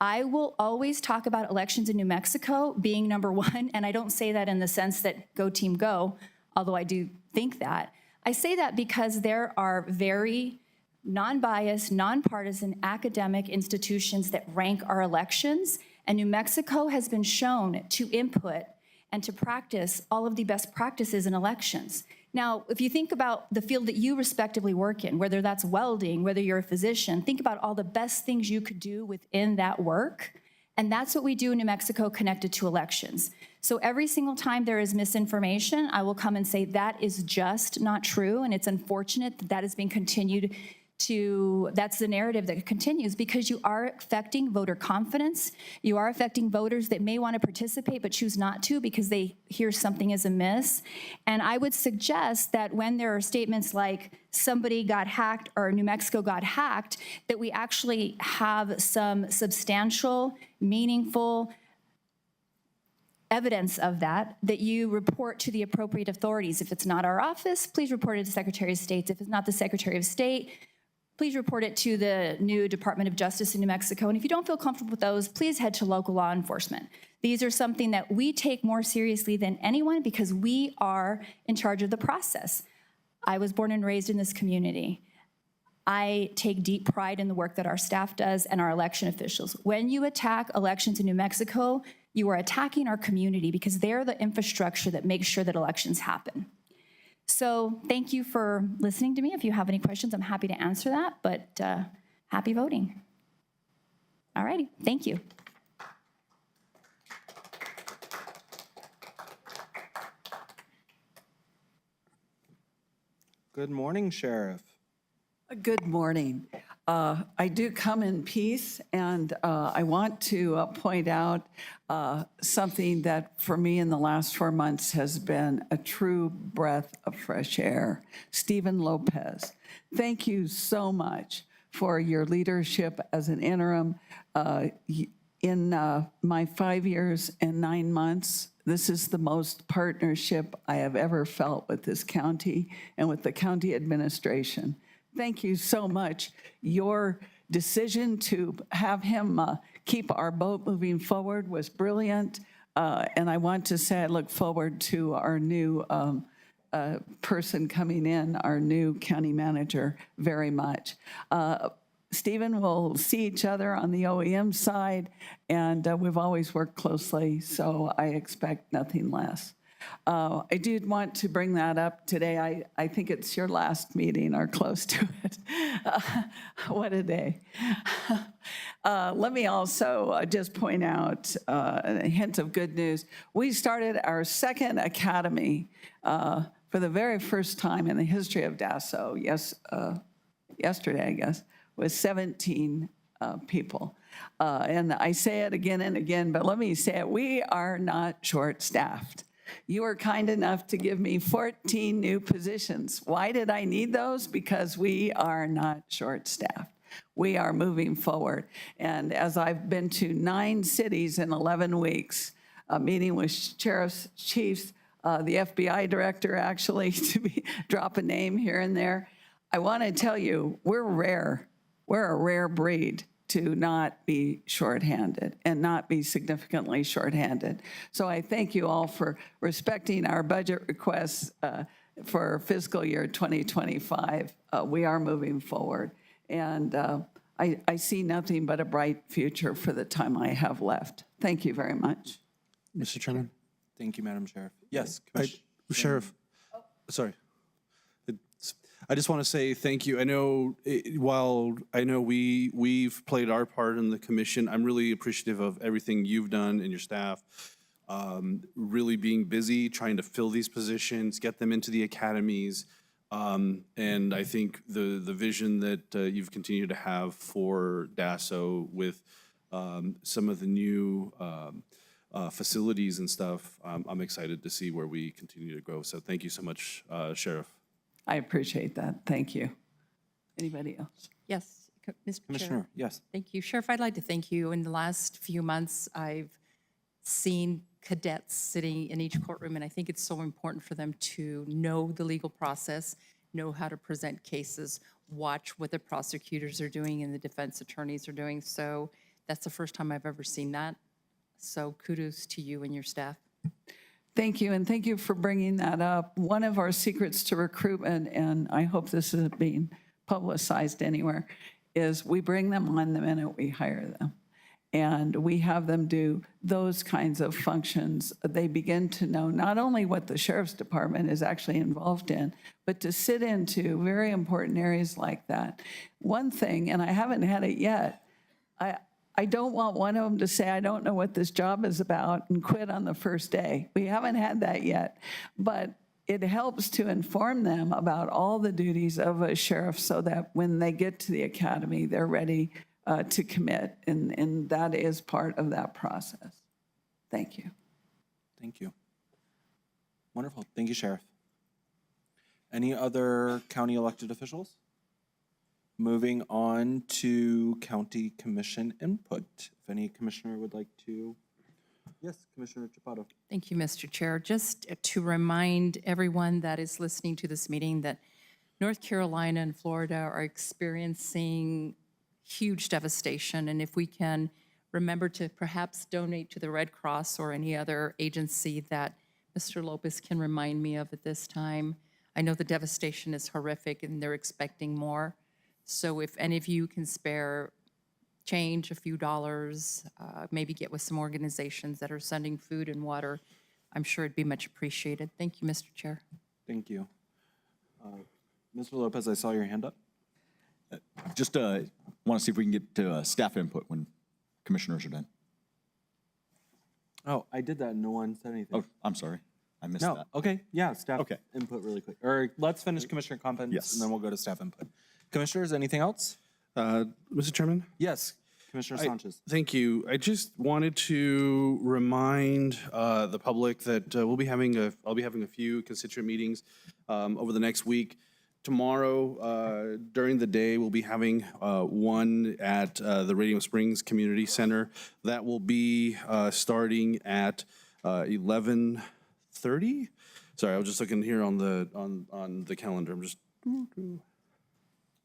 I will always talk about elections in New Mexico being number one, and I don't say that in the sense that go team go, although I do think that. I say that because there are very non-biased, nonpartisan academic institutions that rank our elections, and New Mexico has been shown to input and to practice all of the best practices in elections. Now, if you think about the field that you respectively work in, whether that's welding, whether you're a physician, think about all the best things you could do within that work. And that's what we do in New Mexico connected to elections. So every single time there is misinformation, I will come and say that is just not true. And it's unfortunate that that is being continued to, that's the narrative that continues, because you are affecting voter confidence. You are affecting voters that may want to participate but choose not to because they hear something is amiss. And I would suggest that when there are statements like somebody got hacked or New Mexico got hacked, that we actually have some substantial, meaningful evidence of that, that you report to the appropriate authorities. If it's not our office, please report it to the Secretary of State. If it's not the Secretary of State, please report it to the new Department of Justice in New Mexico. And if you don't feel comfortable with those, please head to local law enforcement. These are something that we take more seriously than anyone because we are in charge of the process. I was born and raised in this community. I take deep pride in the work that our staff does and our election officials. When you attack elections in New Mexico, you are attacking our community because they're the infrastructure that makes sure that elections happen. So thank you for listening to me. If you have any questions, I'm happy to answer that, but happy voting. All righty, thank you. Good morning, Sheriff. Good morning. I do come in peace, and I want to point out something that for me in the last 4 months has been a true breath of fresh air. Stephen Lopez, thank you so much for your leadership as an interim. In my 5 years and 9 months, this is the most partnership I have ever felt with this county and with the county administration. Thank you so much. Your decision to have him keep our boat moving forward was brilliant. And I want to say I look forward to our new person coming in, our new county manager, very much. Stephen, we'll see each other on the OEM side, and we've always worked closely, so I expect nothing less. I did want to bring that up today. I think it's your last meeting or close to it. What a day. Let me also just point out a hint of good news. We started our second academy for the very first time in the history of DASO, yesterday, I guess, with 17 people. And I say it again and again, but let me say it, we are not short-staffed. You were kind enough to give me 14 new positions. Why did I need those? Because we are not short-staffed. We are moving forward. And as I've been to 9 cities in 11 weeks, meeting with sheriffs, chiefs, the FBI director, actually, to drop a name here and there, I want to tell you, we're rare. We're a rare breed to not be shorthanded and not be significantly shorthanded. So I thank you all for respecting our budget requests for fiscal year 2025. We are moving forward. And I see nothing but a bright future for the time I have left. Thank you very much. Mr. Chairman? Thank you, Madam Sheriff. Yes, Sheriff, sorry. I just want to say thank you. I know, while I know we've played our part in the commission, I'm really appreciative of everything you've done and your staff, really being busy, trying to fill these positions, get them into the academies. And I think the vision that you've continued to have for DASO with some of the new facilities and stuff, I'm excited to see where we continue to grow. So thank you so much, Sheriff. I appreciate that. Thank you. Anybody else? Yes, Mr. Commissioner, Chair. yes. Thank you. Sheriff, I'd like to thank you. In the last few months, I've seen cadets sitting in each courtroom, and I think it's so important for them to know the legal process, know how to present cases, watch what the prosecutors are doing and the defense attorneys are doing. So that's the first time I've ever seen that. So kudos to you and your staff. Thank you, and thank you for bringing that up. One of our secrets to recruitment, and I hope this isn't being publicized anywhere, is we bring them on the minute we hire them. And we have them do those kinds of functions. They begin to know not only what the sheriff's department is actually involved in, but to sit into very important areas like that. One thing, and I haven't had it yet, I don't want one of them to say, I don't know what this job is about and quit on the first day. We haven't had that yet, but it helps to inform them about all the duties of a sheriff so that when they get to the academy, they're ready to commit, and that is part of that process. Thank you. Thank you. Wonderful. Thank you, Sheriff. Any other county elected officials? Moving on to county commission input. If any commissioner would like to. Yes, Commissioner Chapato. Thank you, Mr. Chair. Just to remind everyone that is listening to this meeting that North Carolina and Florida are experiencing huge devastation. And if we can remember to perhaps donate to the Red Cross or any other agency that Mr. Lopez can remind me of at this time. I know the devastation is horrific and they're expecting more. So if any of you can spare change, a few dollars, maybe get with some organizations that are sending food and water, I'm sure it'd be much appreciated. Thank you, Mr. Chair. Thank you. Mr. Lopez, I saw your hand up. Just want to see if we can get to staff input when commissioners are done. Oh, I did that and no one said anything. Oh, I'm sorry. I missed No, that. okay, yeah, staff Okay. input really quick. Or let's finish commissioner comments Yes. and then we'll go to staff input. Commissioners, anything else? Mr. Chairman? Yes, Commissioner Sanchez. Thank you. I just wanted to remind the public that I'll be having a few constituent meetings over the next week. Tomorrow, during the day, we'll be having one at the Radium Springs Community Center. That will be starting at 11:30. Sorry, I was just looking here on the calendar. I'm just.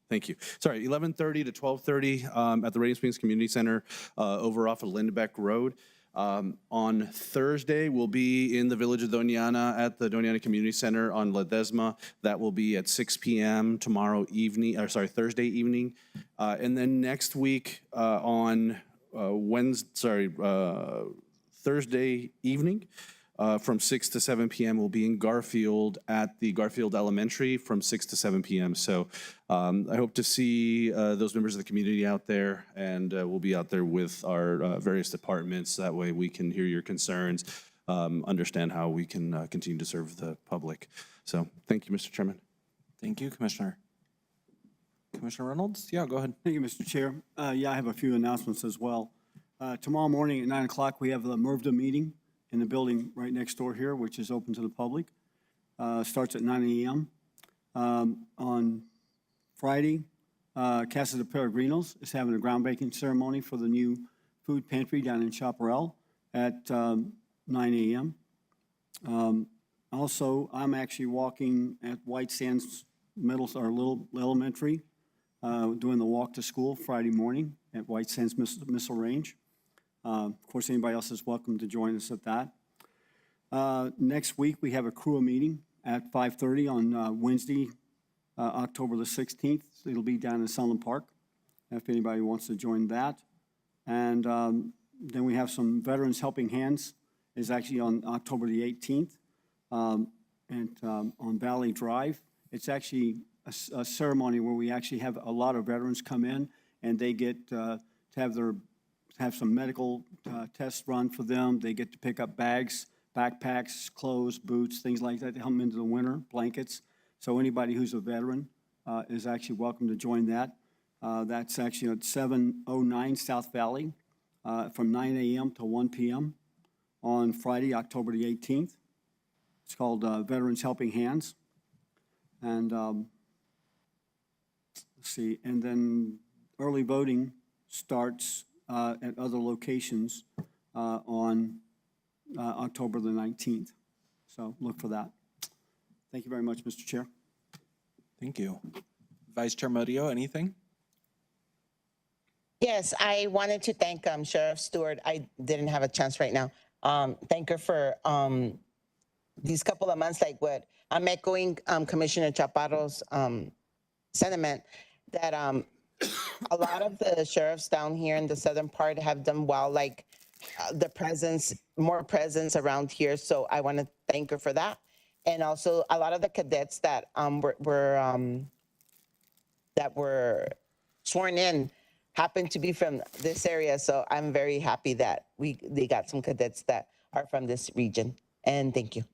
Thank you. Sorry, 11:30 to 12:30 at the Radium Springs Community Center over off of Lindbeck Road. On Thursday, we'll be in the village of Doña at the Doña Community Center on Ledesma. That will be at 6 p.m. Thursday evening. And then next week on Thursday evening, from 6 to 7 p.m. will be in Garfield at the Garfield Elementary from 6 to 7 p.m. So I hope to see those members of the community out there, and we'll be out there with our various departments. That way we can hear your concerns, understand how we can continue to serve the public. So thank you, Mr. Chairman. Thank you, Commissioner. Commissioner Reynolds? Yeah, go ahead. Thank you, Mr. Chair. Yeah, I have a few announcements as well. Tomorrow morning at 9 o'clock, we have the MRVDA meeting in the building right next door here, which is open to the public. Starts at 9 a.m. On Friday, Casa de Peregrinos is having a groundbreaking ceremony for the new food pantry down in Chaparral at 9 a.m. Also, I'm actually walking at White Sands Little Elementary, doing the walk to school Friday morning at White Sands Missile Range. Of course, anybody else is welcome to join us at that. Next week, we have a crew meeting at 5:30 on Wednesday, October the 16th. It'll be down in Sunland Park, if anybody wants to join that. And then we have some Veterans Helping Hands is actually on October the 18th and on Valley Drive. It's actually a ceremony where we actually have a lot of veterans come in, and they get to have some medical tests run for them. They get to pick up bags, backpacks, clothes, boots, things like that to help them into the winter, blankets. So anybody who's a veteran is actually welcome to join that. That's actually at 709 South Valley from 9 a.m. to 1 p.m. on Friday, October the 18th. It's called Veterans Helping Hands. And let's see, and then early voting starts at other locations on October the 19th. So look for that. Thank you very much, Mr. Chair. Thank you. Vice Chair Murillo, anything? Yes, I wanted to thank Sheriff Stewart. I didn't have a chance right now. Thank her for these couple of months, like what I'm echoing Commissioner Chaparro's sentiment that a lot of the sheriffs down here in the southern part have done well, like the presence, more presence around here. So I want to thank her for that. And also a lot of the cadets that were sworn in happen to be from this area. So I'm very happy that they got some cadets that are from this region. And thank you.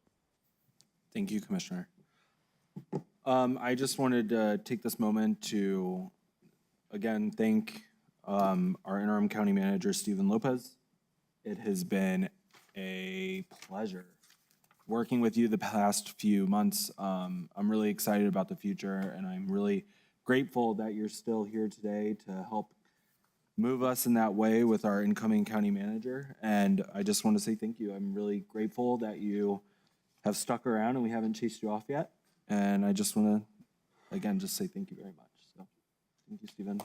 Thank you, Commissioner. I just wanted to take this moment to, again, thank our interim county manager, Stephen Lopez. It has been a pleasure working with you the past few months. I'm really excited about the future, and I'm really grateful that you're still here today to help move us in that way with our incoming county manager. And I just want to say thank you. I'm really grateful that you have stuck around and we haven't chased you off yet. And I just want to, again, just say thank you very much. So thank you, Stephen.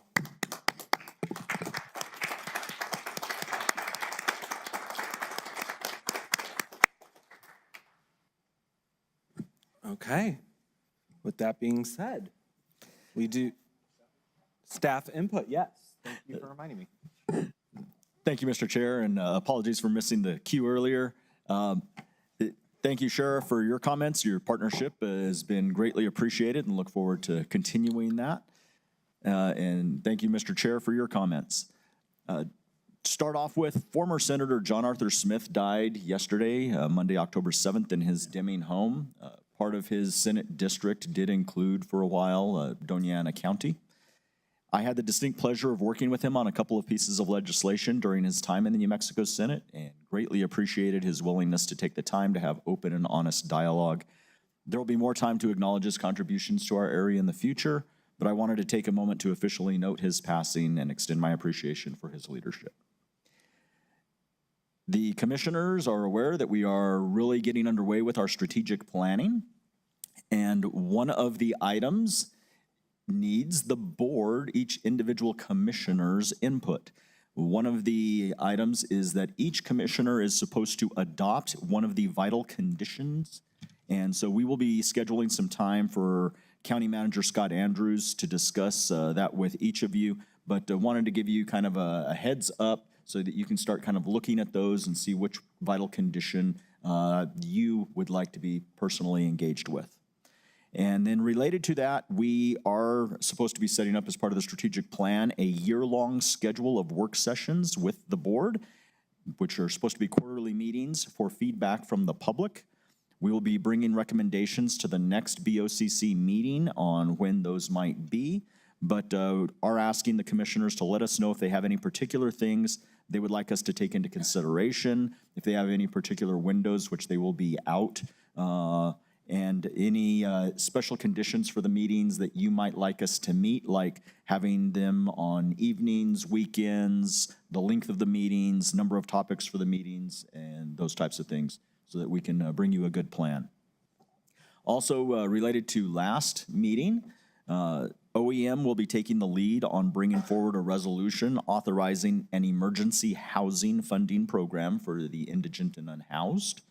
Okay. With that being said, we do staff input. Yes. Thank you for reminding me. Thank you, Mr. Chair, and apologies for missing the cue earlier. Thank you, Sheriff, for your comments. Your partnership has been greatly appreciated and look forward to continuing that. And thank you, Mr. Chair, for your comments. Start off with former Senator John Arthur Smith died yesterday, Monday, October 7th, in his Deming home. Part of his Senate district did include for a while Doña County. I had the distinct pleasure of working with him on a couple of pieces of legislation during his time in the New Mexico Senate and greatly appreciated his willingness to take the time to have open and honest dialogue. There will be more time to acknowledge his contributions to our area in the future, but I wanted to take a moment to officially note his passing and extend my appreciation for his leadership. The commissioners are aware that we are really getting underway with our strategic planning, and one of the items needs the board, each individual commissioner's input. One of the items is that each commissioner is supposed to adopt one of the vital conditions. And so we will be scheduling some time for County Manager Scott Andrews to discuss that with each of you, but wanted to give you kind of a heads up so that you can start kind of looking at those and see which vital condition you would like to be personally engaged with. And then related to that, we are supposed to be setting up as part of the strategic plan a year-long schedule of work sessions with the board, which are supposed to be quarterly meetings for feedback from the public. We will be bringing recommendations to the next BOCC meeting on when those might be, but are asking the commissioners to let us know if they have any particular things they would like us to take into consideration, if they have any particular windows which they will be out, and any special conditions for the meetings that you might like us to meet, like having them on evenings, weekends, the length of the meetings, number of topics for the meetings, and those types of things, so that we can bring you a good plan. Also, related to last meeting, OEM will be taking the lead on bringing forward a resolution authorizing an emergency housing funding program for the indigent and unhoused.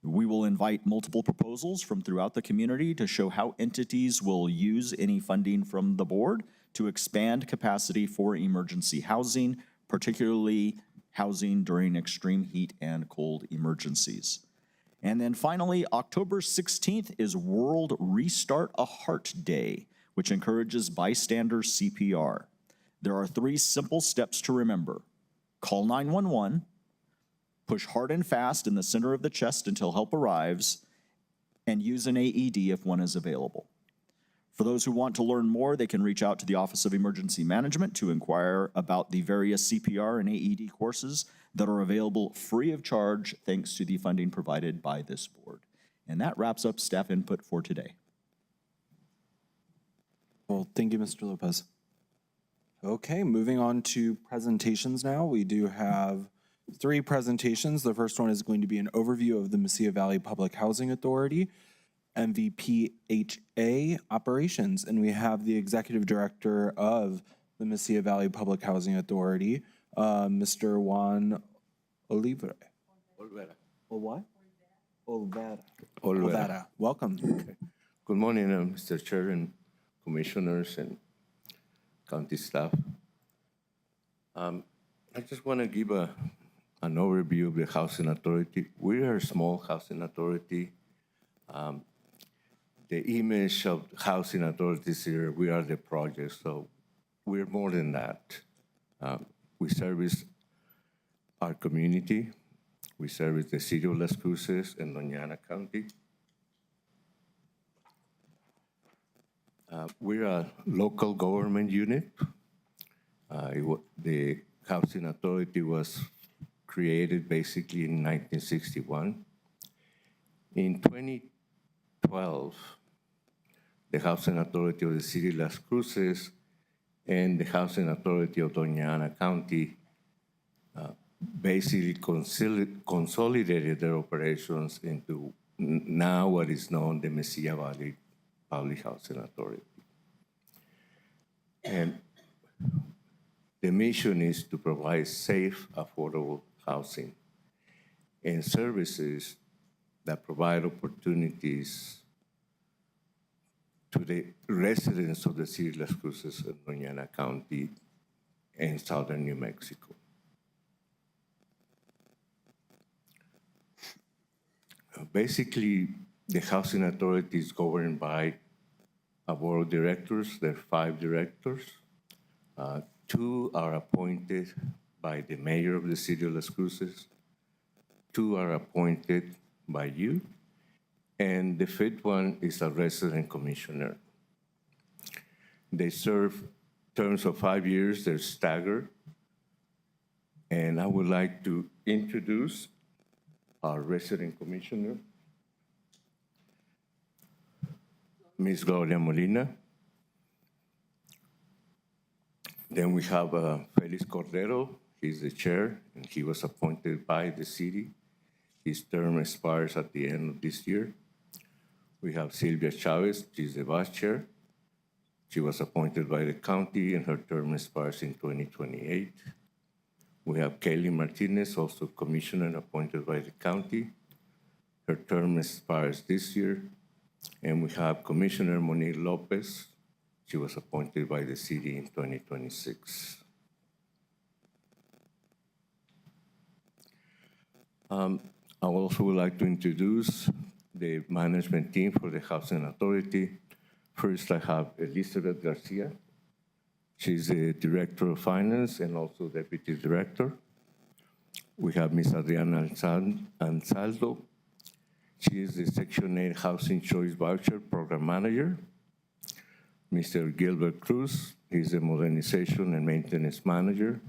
We will invite multiple proposals from throughout the community to show how entities will use any funding from the board to expand capacity for emergency housing, particularly housing during extreme heat and cold emergencies. And then finally, October 16th is World Restart a Heart Day, which encourages bystander CPR. There are 3 simple steps to remember. Call 911, push hard and fast in the center of the chest until help arrives, and use an AED if one is available. For those who want to learn more, they can reach out to the Office of Emergency Management to inquire about the various CPR and AED courses that are available free of charge thanks to the funding provided by this board. And that wraps up staff input for today. Well, thank you, Mr. Lopez. Okay, moving on to presentations now. We do have 3 presentations. The first one is going to be an overview of the Mesilla Valley Public Housing Authority, MVPHA operations. And we have the Executive Director of the Mesilla Valley Public Housing Authority, Mr. Juan Olivera. What? Olvera. Welcome. Good morning, Mr. Chair and commissioners and county staff. I just want to give an overview of the housing authority. We are a small housing authority. The image of housing authorities here, we are the project, so we're more than that. We service our community. We service the city of Las Cruces and Doña County. We're a local government unit. The housing authority was created basically in 1961. In 2012, the housing authority of the city of Las Cruces and the housing authority of Doña County basically consolidated their operations into now what is known the Mesilla Valley Public Housing Authority. And the mission is to provide safe, affordable housing and services that provide opportunities to the residents of the city of Las Cruces and Doña County and southern New Mexico. Basically, the housing authority is governed by a board of directors. There are 5 directors. 2 are appointed by the mayor of the city of Las Cruces. 2 are appointed by you. And the 5th one is a resident commissioner. They serve terms of 5 years. They're staggered. And I would like to introduce our resident commissioner, Ms. Gloria Molina. Then we have Felix Cordero. He's the chair, and he was appointed by the city. His term expires at the end of this year. We have Silvia Chavez. She's the vice chair. She was appointed by the county, and her term expires in 2028. We have Kelly Martinez, also commissioner appointed by the county. Her term expires this year. And we have Commissioner Monique Lopez. She was appointed by the city in 2026. I also would like to introduce the management team for the Housing Authority. First, I have Elizabeth Garcia. She's the Director of Finance and also Deputy Director. We have Ms. Adriana Ansaldo. She is the Section 8 Housing Choice Voucher Program Manager. Mr. Gilbert Cruz, he's the Modernization and Maintenance Manager.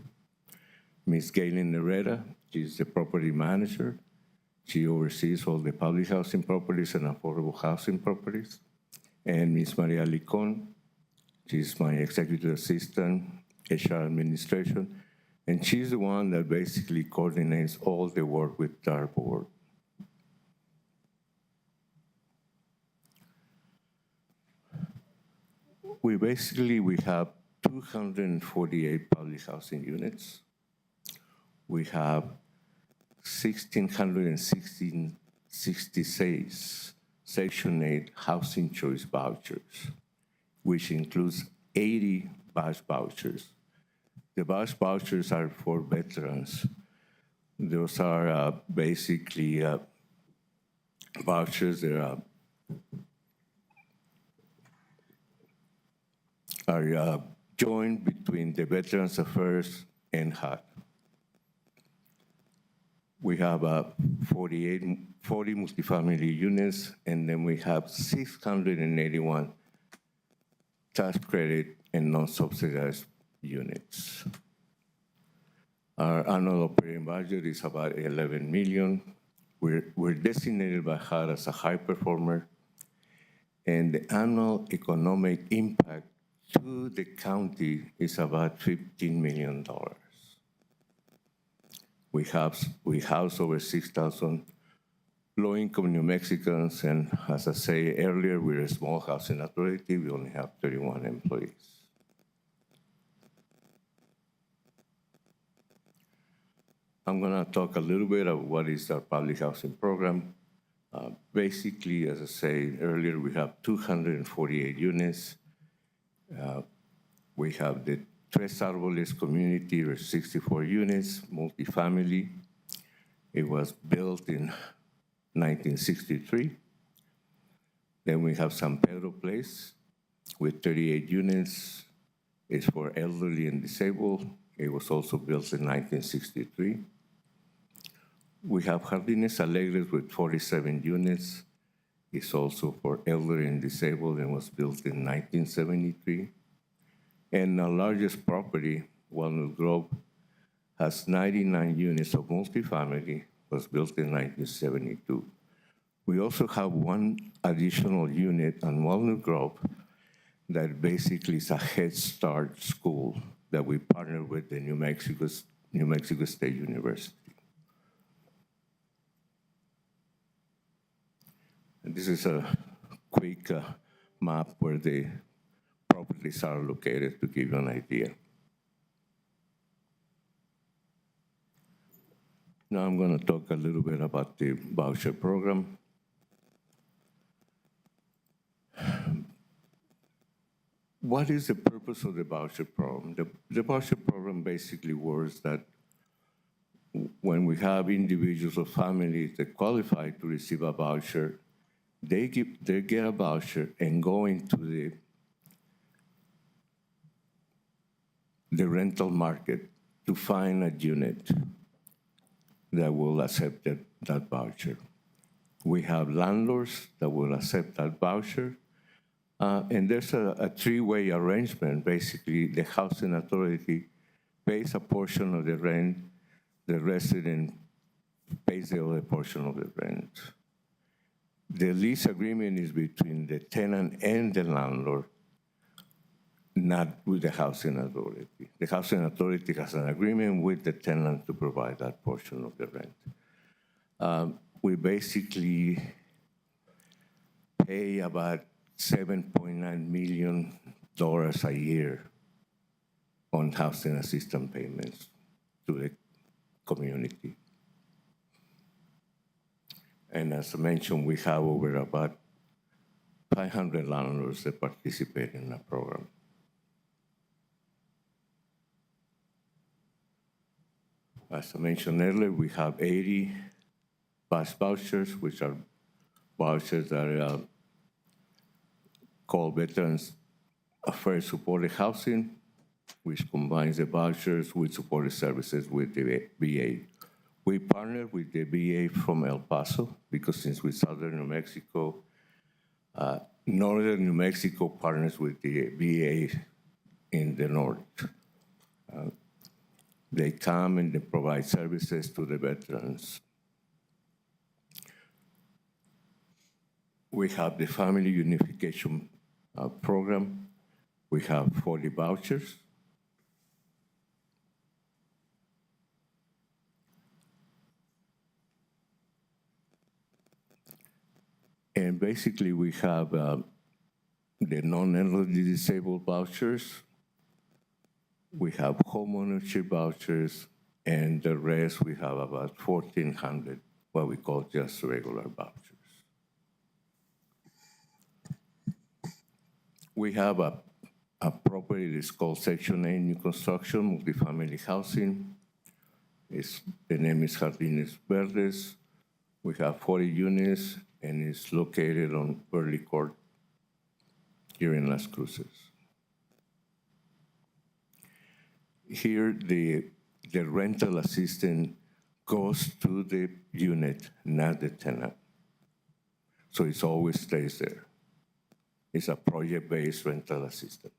Ms. Galen Herrera, she's the Property Manager. She oversees all the public housing properties and affordable housing properties. And Ms. Maria Licon, she's my Executive Assistant, HR Administration, and she's the one that basically coordinates all the work with our board. We have 248 public housing units. We have 1,666 Section 8 Housing Choice Vouchers, which includes 80 BASH vouchers. The BASH vouchers are for veterans. Those are basically vouchers that are joined between the Veterans Affairs and HUD. We have 40 multifamily units, and then we have 681 tax credit and non-subsidized units. Our annual operating budget is about $11 million. We're designated by HUD as a high performer, and the annual economic impact to the county is about $15 million. We house over 6,000 low-income New Mexicans, and as I say earlier, we're a small housing authority. We only have 31 employees. I'm gonna talk a little bit of what is our public housing program. Basically, as I said earlier, we have 248 units. We have the Tres Árboles community, or 64 units, multifamily. It was built in 1963. Then we have San Pedro Place with 38 units. It's for elderly and disabled. It was also built in 1963. We have Jardines Alegres with 47 units. It's also for elderly and disabled and was built in 1973. And our largest property, Walnut Grove, has 99 units of multifamily, was built in 1972. We also have one additional unit on Walnut Grove that basically is a Head Start school that we partner with the New Mexico State University. And this is a quick map where the properties are located to give you an idea. Now I'm going to talk a little bit about the voucher program. What is the purpose of the voucher program? The voucher program basically works that when we have individuals or families that qualify to receive a voucher, they get a voucher and go into the rental market to find a unit that will accept that voucher. We have landlords that will accept that voucher. And there's a three-way arrangement. Basically, the housing authority pays a portion of the rent, the resident pays the other portion of the rent. The lease agreement is between the tenant and the landlord, not with the housing authority. The housing authority has an agreement with the tenant to provide that portion of the rent. We basically pay about $7.9 million a year on housing assistance payments to the community. And as I mentioned, we have over about 500 landlords that participate in the program. As I mentioned earlier, we have 80 bus vouchers, which are vouchers that are called Veterans Affairs Supported Housing, which combines the vouchers with supported services with the VA. We partner with the VA from El Paso because since we're southern New Mexico, northern New Mexico partners with the VA in the north. They come and they provide services to the veterans. We have the Family Unification Program. We have 40 vouchers. And basically, we have the non-elderly disabled vouchers. We have homeownership vouchers, and the rest, we have about 1,400, what we call just regular vouchers. We have a property that's called Section 8 New Construction, Multifamily Housing. The name is Jardines Verdes. We have 40 units, and it's located on Burley Court here in Las Cruces. Here, the rental assistant goes to the unit, not the tenant. So it always stays there. It's a project-based rental assistance.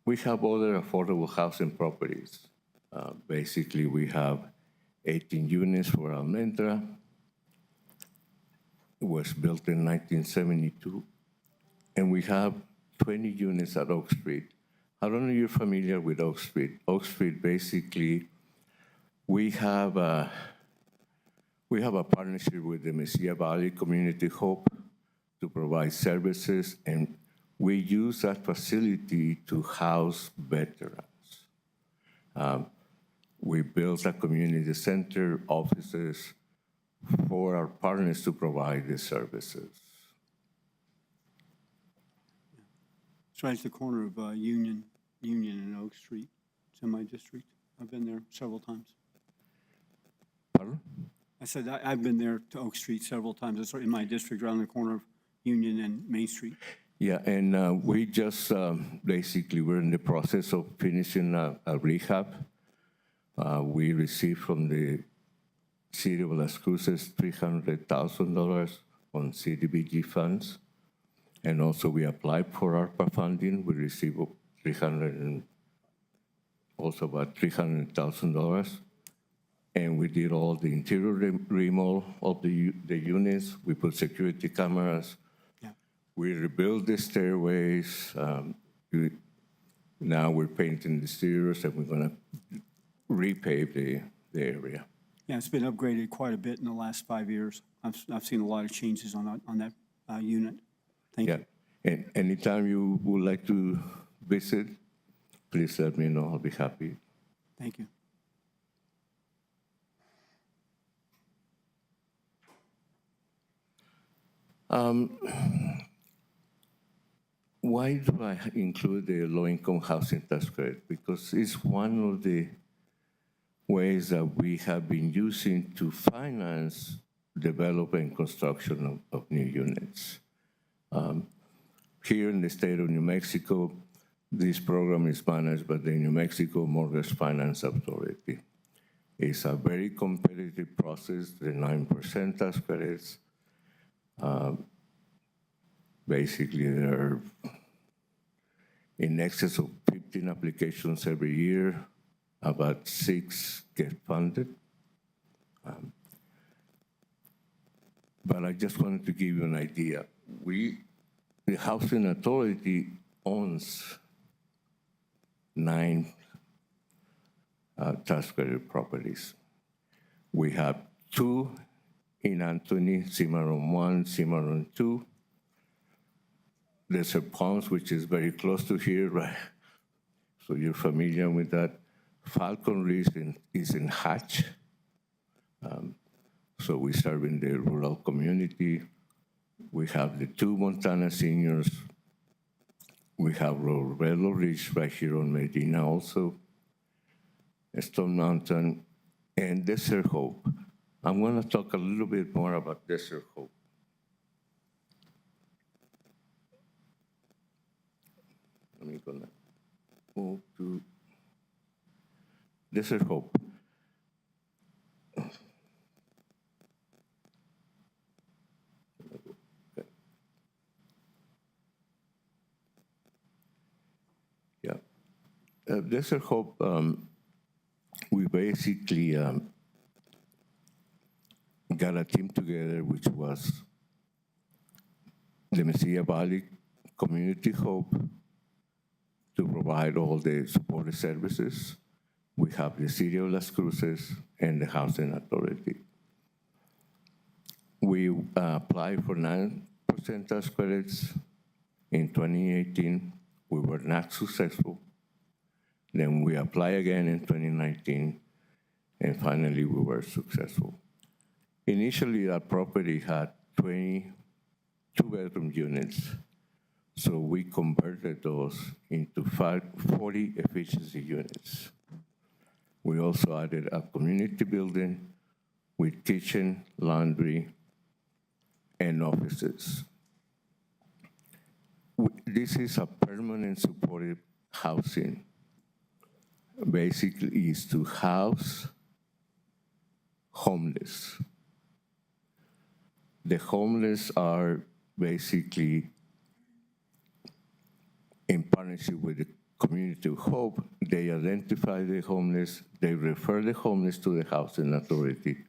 We have other affordable housing properties. Basically, we have 18 units for Almendra. It was built in 1972. And we have 20 units at Oak Street. I don't know if you're familiar with Oak Street. Oak Street, basically, we have a partnership with the Mesilla Valley Community Hope to provide services, and we use that facility to house veterans. We built a community center, offices for our partners to provide the services. It's right at the corner of Union and Oak Street. It's in my district. I've been there several times. Pardon? I said I've been there to Oak Street several times. It's in my district, around the corner of Union and Main Street. Yeah, and we just basically, we're in the process of finishing a rehab. We received from the City of Las Cruces $300,000 on CDBG funds. And also we applied for ARPA funding. We received about $300,000. And we did all the interior remodel of the units. We put security cameras. Yeah. We rebuilt the stairways. Now we're painting the stairs, and we're going to repave the area. Yeah, it's been upgraded quite a bit in the last 5 years. I've seen a lot of changes on that unit. Thank you. And anytime you would like to visit, please let me know. I'll be happy. Thank you. Why do I include the low-income housing tax credit? Because it's one of the ways that we have been using to finance development and construction of new units. Here in the state of New Mexico, this program is managed by the New Mexico Mortgage Finance Authority. It's a very competitive process, the 9% tax credits. Basically, there are in excess of 15 applications every year. About 6 get funded. But I just wanted to give you an idea. The Housing Authority owns 9 tax credit properties. We have 2 in Anthony, Cimarron 1, Cimarron 2. There's a Palms, which is very close to here, right? So you're familiar with that. Falcon Ridge is in Hatch. So we serve in the rural community. We have the 2 Montana seniors. We have Robelo Ridge right here on Medina also. Stone Mountain, and Desert Hope. I'm going to talk a little bit more about Desert Hope. I'm going to move to Desert Hope. Yeah. Desert Hope, we basically got a team together, which was the Mesilla Valley Community Hope, to provide all the supported services. We have the City of Las Cruces and the Housing Authority. We applied for 9% tax credits in 2018. We were not successful. Then we applied again in 2019, and finally we were successful. Initially, that property had 20 two-bedroom units, so we converted those into 40 efficiency units. We also added a community building with kitchen, laundry, and offices. This is a permanent supportive housing. Basically, is to house homeless. The homeless are basically in partnership with the Community of Hope. They identify the homeless, they refer the homeless to the Housing Authority.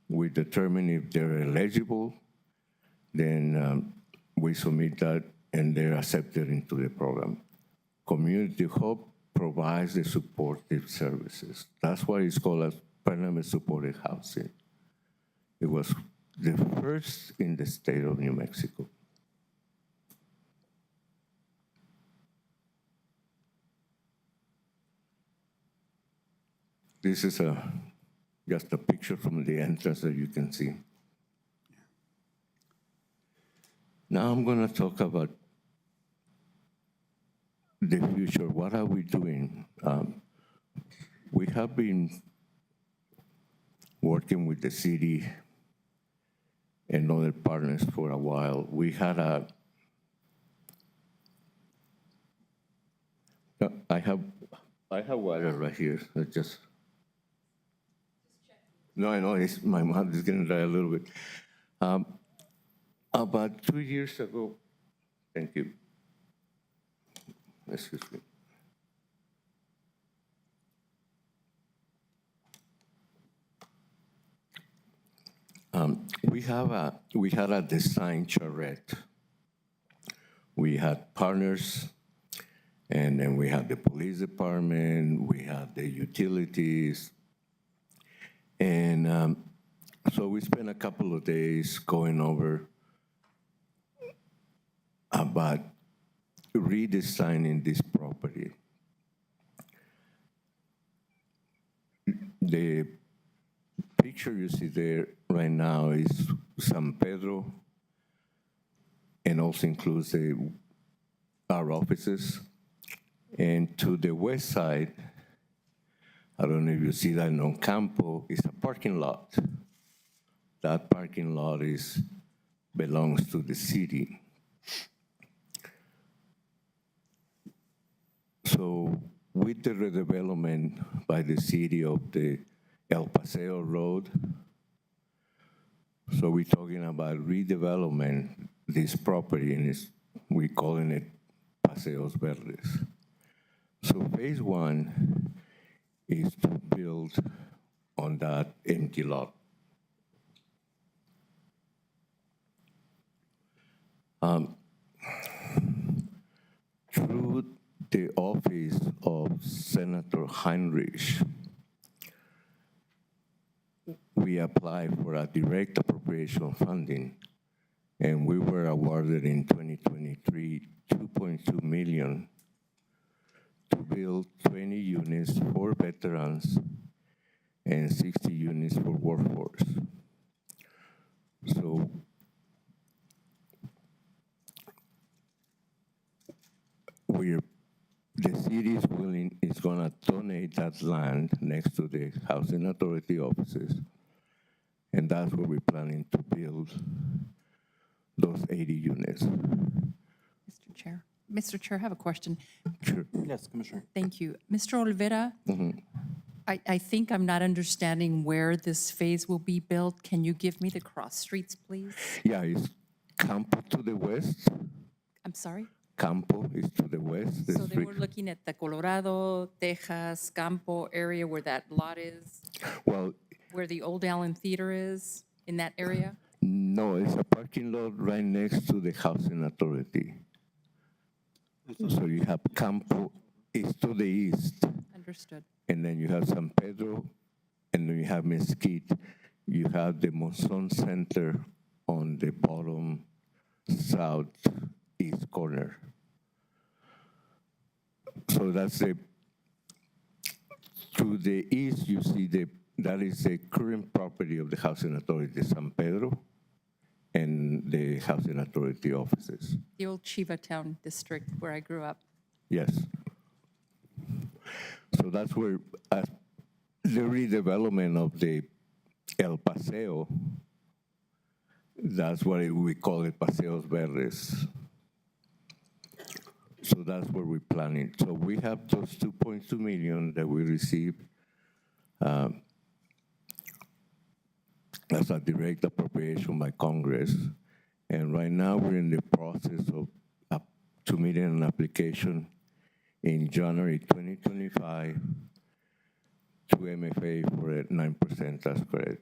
We determine if they're eligible, then we submit that and they're accepted into the program. Community of Hope provides the supportive services. That's why it's called as permanent supportive housing. It was the first in the state of New Mexico. This is just a picture from the entrance that you can see. Now I'm going to talk about the future. What are we doing? We have been working with the city and other partners for a while. We had I have water right here. No, I know my mouth is getting dry a little bit. About 2 years ago, thank you. Excuse me. We had a design charrette. We had partners, and then we had the police department, we had the utilities, and so we spent a couple of days going over about redesigning this property. The picture you see there right now is San Pedro, and also includes our offices. And to the west side, I don't know if you see that on Campo, is a parking lot. That parking lot belongs to the city. So with the redevelopment by the city of the El Paseo Road, so we're talking about redevelopment, this property, and we're calling it Paseos Verdes. So phase one is to build on that empty lot. Through the office of Senator Heinrich, we applied for a direct appropriation funding, and we were awarded in 2023 $2.2 million to build 20 units for veterans and 60 units for workforce. So the city is gonna donate that land next to the Housing Authority offices. And that's where we're planning to build those 80 units. Mr. Chair, I have a question. Sure. Yes, Commissioner. Thank you. Mr. Olvera, I think I'm not understanding where this phase will be built. Can you give me the cross streets, please? Yeah, it's Campo to the west. I'm sorry? Campo is to the west. The So they street. were looking at the Colorado, Texas, Campo area where that lot is, Well, where the old Allen Theater is, in that area? no, it's a parking lot right next to the Housing Authority. So you have Campo is to the east, Understood. and then you have San Pedro, and then you have Mesquite. You have the Monzon Center on the bottom southeast corner. So that's the, to the east, you see that is the current property of the Housing Authority, San Pedro, and the Housing Authority offices. The old Chiva Town district where I grew up. Yes. So that's where the redevelopment of the El Paseo, that's what we call it, Paseos Verdes. So that's where we're planning. So we have those 2.2 million that we received as a direct appropriation by Congress. And right now we're in the process of submitting an application in January 2025 to MFA for a 9% tax credit.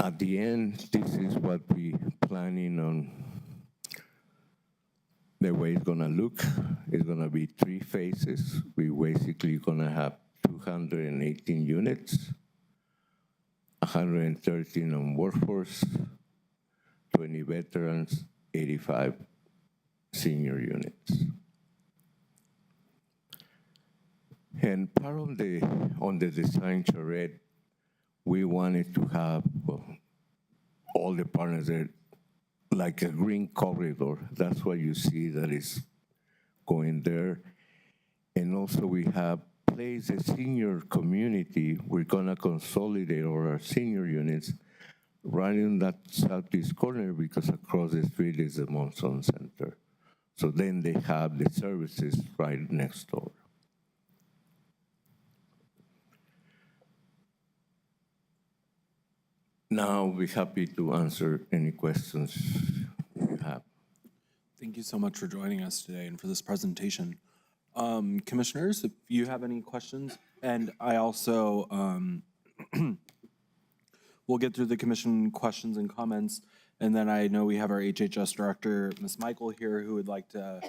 At the end, this is what we planning on. The way it's gonna look, it's gonna be 3 phases. We basically gonna have 218 units, 113 on workforce, 20 veterans, 85 senior units. And part of on the design charrette, we wanted to have, well, all the partners there, like a green corridor. That's what you see that is going there. And also we have placed a senior community. We're gonna consolidate all our senior units right in that southeast corner because across the street is the Monzon Center. So then they have the services right next door. Now I'll be happy to answer any questions you have. Thank you so much for joining us today and for this presentation. Commissioners, if you have any questions, and I also we'll get through the commission questions and comments, and then I know we have our HHS director, Ms. Michael, here, who would like to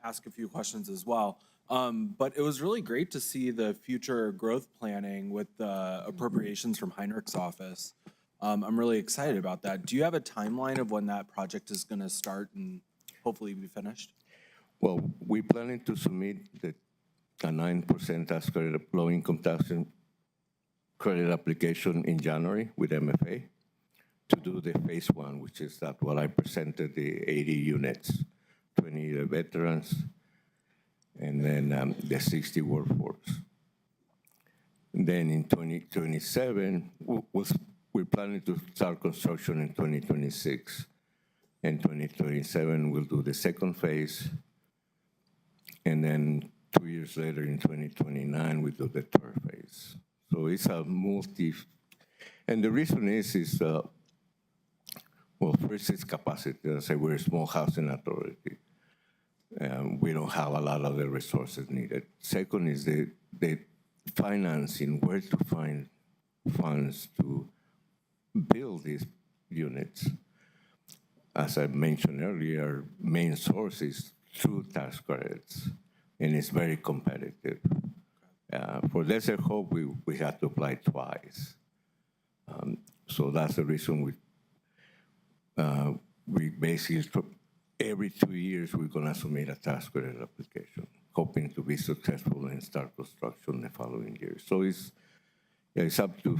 ask a few questions as well. But it was really great to see the future growth planning with the appropriations from Heinrich's office. I'm really excited about that. Do you have a timeline of when that project is going to start and hopefully be finished? Well, we're planning to submit a 9% tax credit, low income tax credit application in January with MFA to do the phase 1, which is that what I presented, the 80 units, 20 the veterans, and then the 60 workforce. Then in 2027, we're planning to start construction in 2026. In 2027, we'll do the second phase. And then 2 years later, in 2029, we do the third phase. So it's a and the reason is well, first is capacity. I say we're a small housing authority. We don't have a lot of the resources needed. Second is the financing, where to find funds to build these units. As I mentioned earlier, main source is through tax credits, and it's very competitive. For Desert Hope, we had to apply twice. So that's the reason we basically, every 2 years, we're gonna submit a tax credit application, hoping to be successful and start construction the following year. So it's up to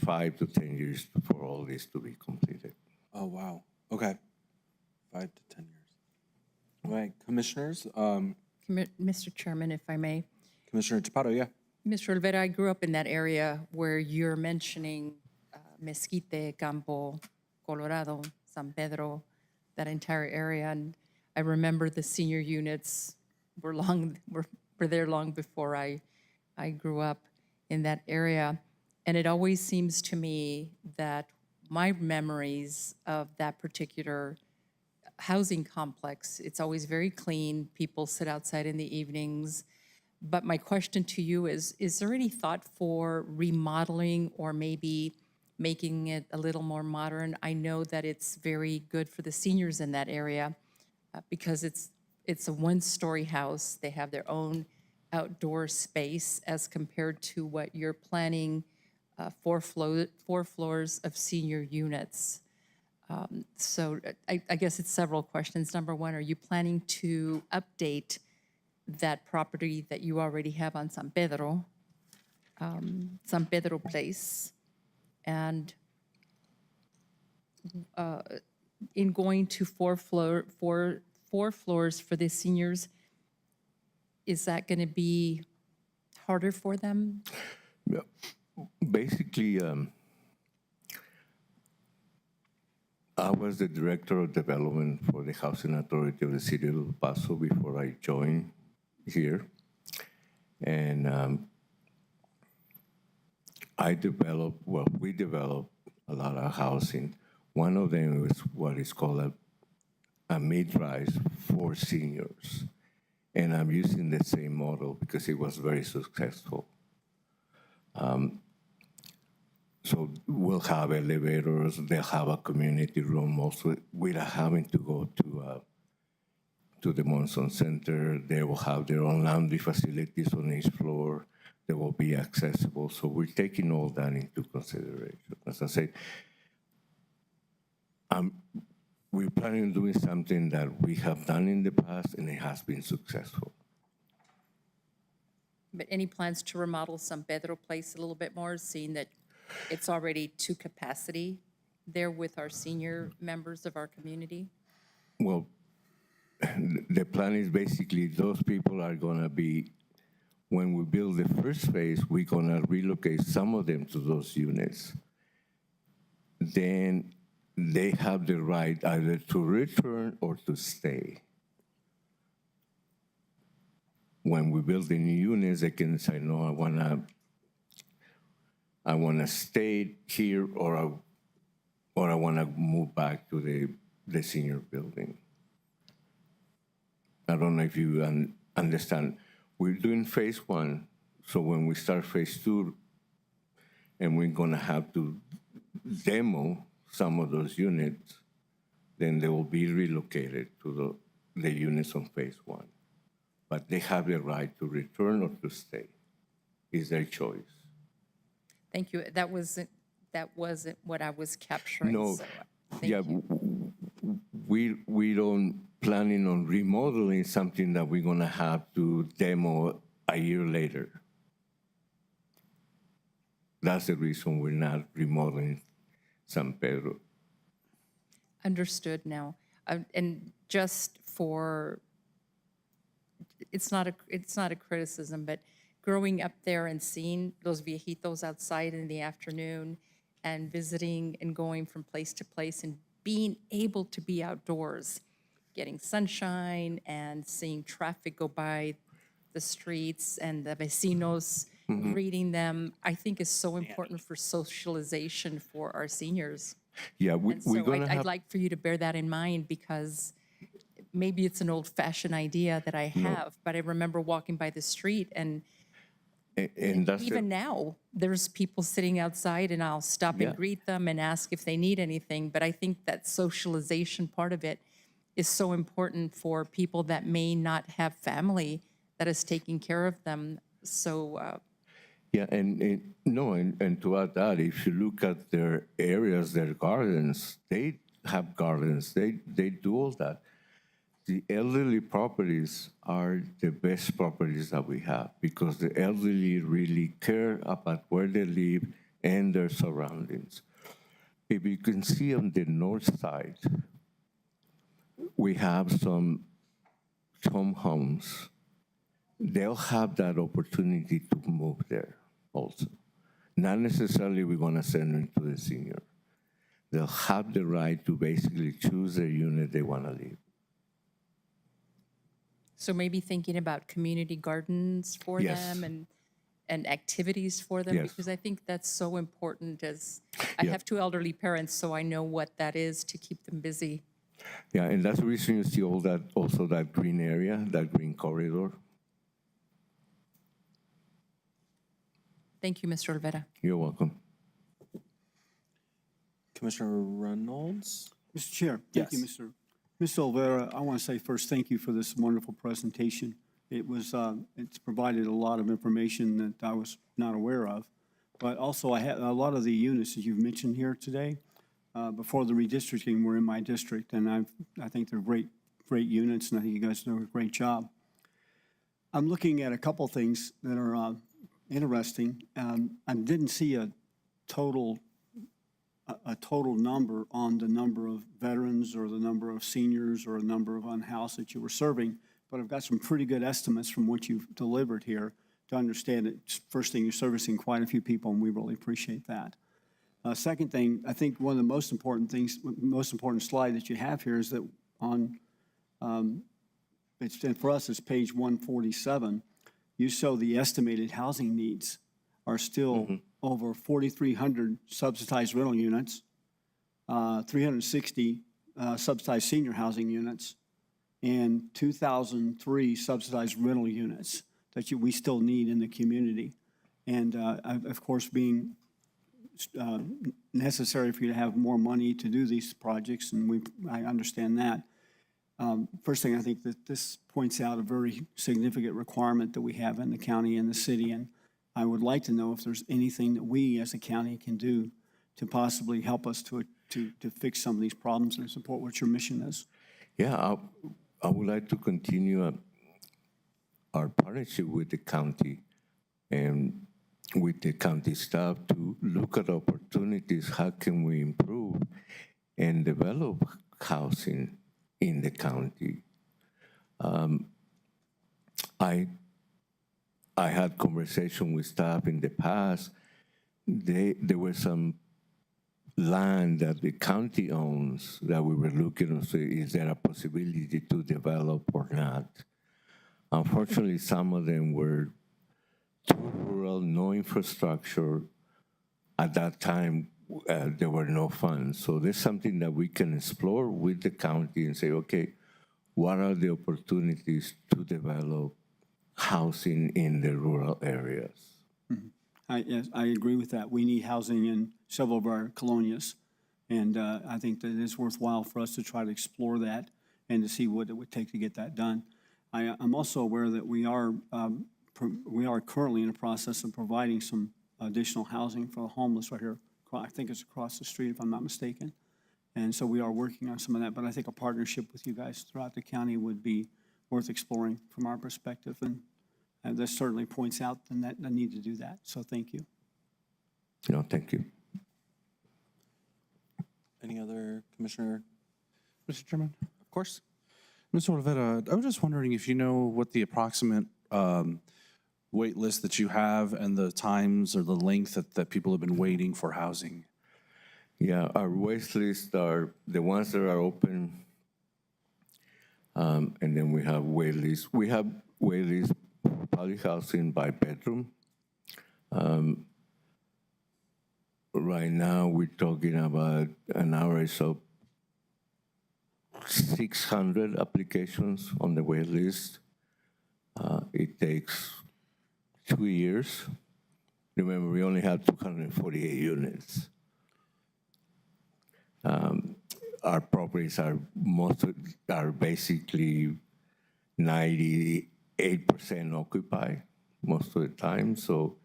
5 to 10 years for all this to be completed. Oh, Oh, wow. Okay. 5 to 10 years. All right, commissioners, Mr. Chairman, if I may. Commissioner Chaparro, yeah. Mr. Olvera, I grew up in that area where you're mentioning Mesquite, Campo, Colorado, San Pedro, that entire area. And I remember the senior units were there long before I grew up in that area. And it always seems to me that my memories of that particular housing complex, it's always very clean. People sit outside in the evenings. But my question to you is there any thought for remodeling or maybe making it a little more modern? I know that it's very good for the seniors in that area because it's a one-story house. They have their own outdoor space as compared to what you're planning, 4 floors of senior units. So I guess it's several questions. Number one, are you planning to update that property that you already have on San Pedro Place? And in going to 4 floors for the seniors, is that going to be harder for them? Yeah. Basically, I was the director of development for the Housing Authority of the City of El Paso before I joined here. And we developed a lot of housing. One of them is what is called a mid-rise for seniors. And I'm using the same model because it was very successful. So we'll have elevators, they'll have a community room also without having to go to the Monson Center. They will have their own laundry facilities on each floor. They will be accessible. So we're taking all that into consideration. As I said, we're planning on doing something that we have done in the past and it has been successful. But any plans to remodel San Pedro Place a little bit more, seeing that it's already to capacity there with our senior members of our community? Well, the plan is basically those people are going to be, when we build the first phase, we're going to relocate some of them to those units. Then they have the right either to return or to stay. When we build the new units, they can say, no, I want to stay here or I want to move back to the senior building. I don't know if you understand. We're doing phase 1, so when we start phase 2, and we're going to have to demo some of those units, then they will be relocated to the units on phase 1. But they have the right to return or to stay. It's their choice. Thank you. That wasn't what I was capturing. No, so, yeah, we don't planning on remodeling something that we're gonna have to demo a year later. That's the reason we're not remodeling San Pedro. Understood now. And just for, it's not a criticism, but growing up there and seeing those viejitos outside in the afternoon and visiting and going from place to place and being able to be outdoors, getting sunshine and seeing traffic go by the streets and the vecinos greeting them, I think is so important for socialization for our seniors. Yeah, And we're so gonna have. I'd like for you to bear that in mind because maybe it's an old-fashioned idea that I have, but I remember walking by the street and that's even now, there's people sitting outside and I'll stop Yeah. and greet them and ask if they need anything. But I think that socialization part of it is so important for people that may not have family that is taking care of them. So Yeah, and to add that, if you look at their areas, their gardens, they have gardens, they do all that. The elderly properties are the best properties that we have because the elderly really care about where they live and their surroundings. if you can see on the north side, we have some homes. They'll have that opportunity to move there also. Not necessarily we're gonna send them to the senior. They'll have the right to basically choose the unit they wanna live. So maybe thinking about community gardens for Yes. them and activities for them, Yes. because I think that's so important as, I Yeah. have two elderly parents, so I know what that is to keep them busy. Yeah, and that's the reason you see all that, also that green area, that green corridor. Thank you, Mr. Olvera. You're welcome. Commissioner Reynolds? Mr. Chair, thank you, Yes. Mr. Olvera, I want to say first, thank you for this wonderful presentation. It was, it's provided a lot of information that I was not aware of. But also, I had a lot of the units that you've mentioned here today, before the redistricting were in my district, and I think they're great units, and I think you guys do a great job. I'm looking at a couple things that are interesting. I didn't see a total number on the number of veterans or the number of seniors or a number of unhoused that you were serving, but I've got some pretty good estimates from what you've delivered here to understand it. First thing, you're servicing quite a few people, and we really appreciate that. Second thing, I think one of the most important slide that you have here is that on, and for us, it's page 147, you show the estimated housing needs are still over 4,300 subsidized rental units, 360 subsidized senior housing units, and 2,003 subsidized rental units that we still need in the community. And of course, being necessary for you to have more money to do these projects, and I understand that. First thing, I think that this points out a very significant requirement that we have in the county and the city, and I would like to know if there's anything that we as a county can do to possibly help us to fix some of these problems and support what your mission is. Yeah, I would like to continue our partnership with the county and with the county staff to look at opportunities. How can we improve and develop housing in the county? I had conversation with staff in the past. There was some land that the county owns that we were looking to see, is there a possibility to develop or not? Unfortunately, some of them were too rural, no infrastructure. At that time, there were no funds. So there's something that we can explore with the county and say, okay, what are the opportunities to develop housing in the rural areas? Yes, I agree with that. We need housing in several of our colonias, and I think that it is worthwhile for us to try to explore that and to see what it would take to get that done. I'm also aware that we are currently in the process of providing some additional housing for the homeless right here. I think it's across the street, if I'm not mistaken. And so we are working on some of that, but I think a partnership with you guys throughout the county would be worth exploring from our perspective. And this certainly points out the need to do that. So thank you. No, thank you. Any other commissioner? Mr. Chairman? Of course. Mr. Olvera, I was just wondering if you know what the approximate wait list that you have and the times or the length that people have been waiting for housing. Yeah, our wait lists are the ones that are open, and then we have wait lists. We have wait lists for public housing by bedroom. Right now, we're talking about an average of 600 applications on the wait list. It takes 2 years. Remember, we only have 248 units. Our properties are basically 98% occupied most of the time. So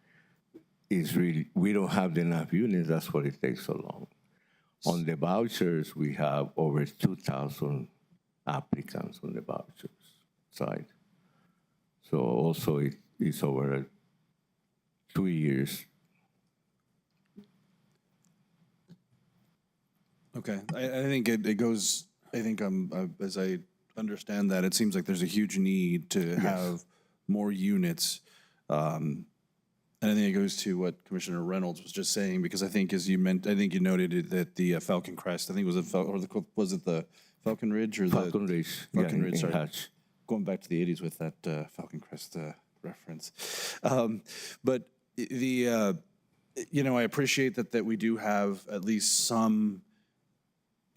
it's really, we don't have enough units. That's why it takes so long. On the vouchers, we have over 2,000 applicants on the vouchers side. So also it's over 2 years. Okay, I think it goes, I think as I understand that, it seems like there's a huge need to have more units. And I think it goes to what Commissioner Reynolds was just saying, because I think as you meant, I think you noted it that the Falcon Crest, I think it was was it the Falcon Ridge or the? Falcon Ridge, Falcon Ridge, in sorry. Hatch. Going back to the 80s with that Falcon Crest reference. But the, I appreciate that we do have at least some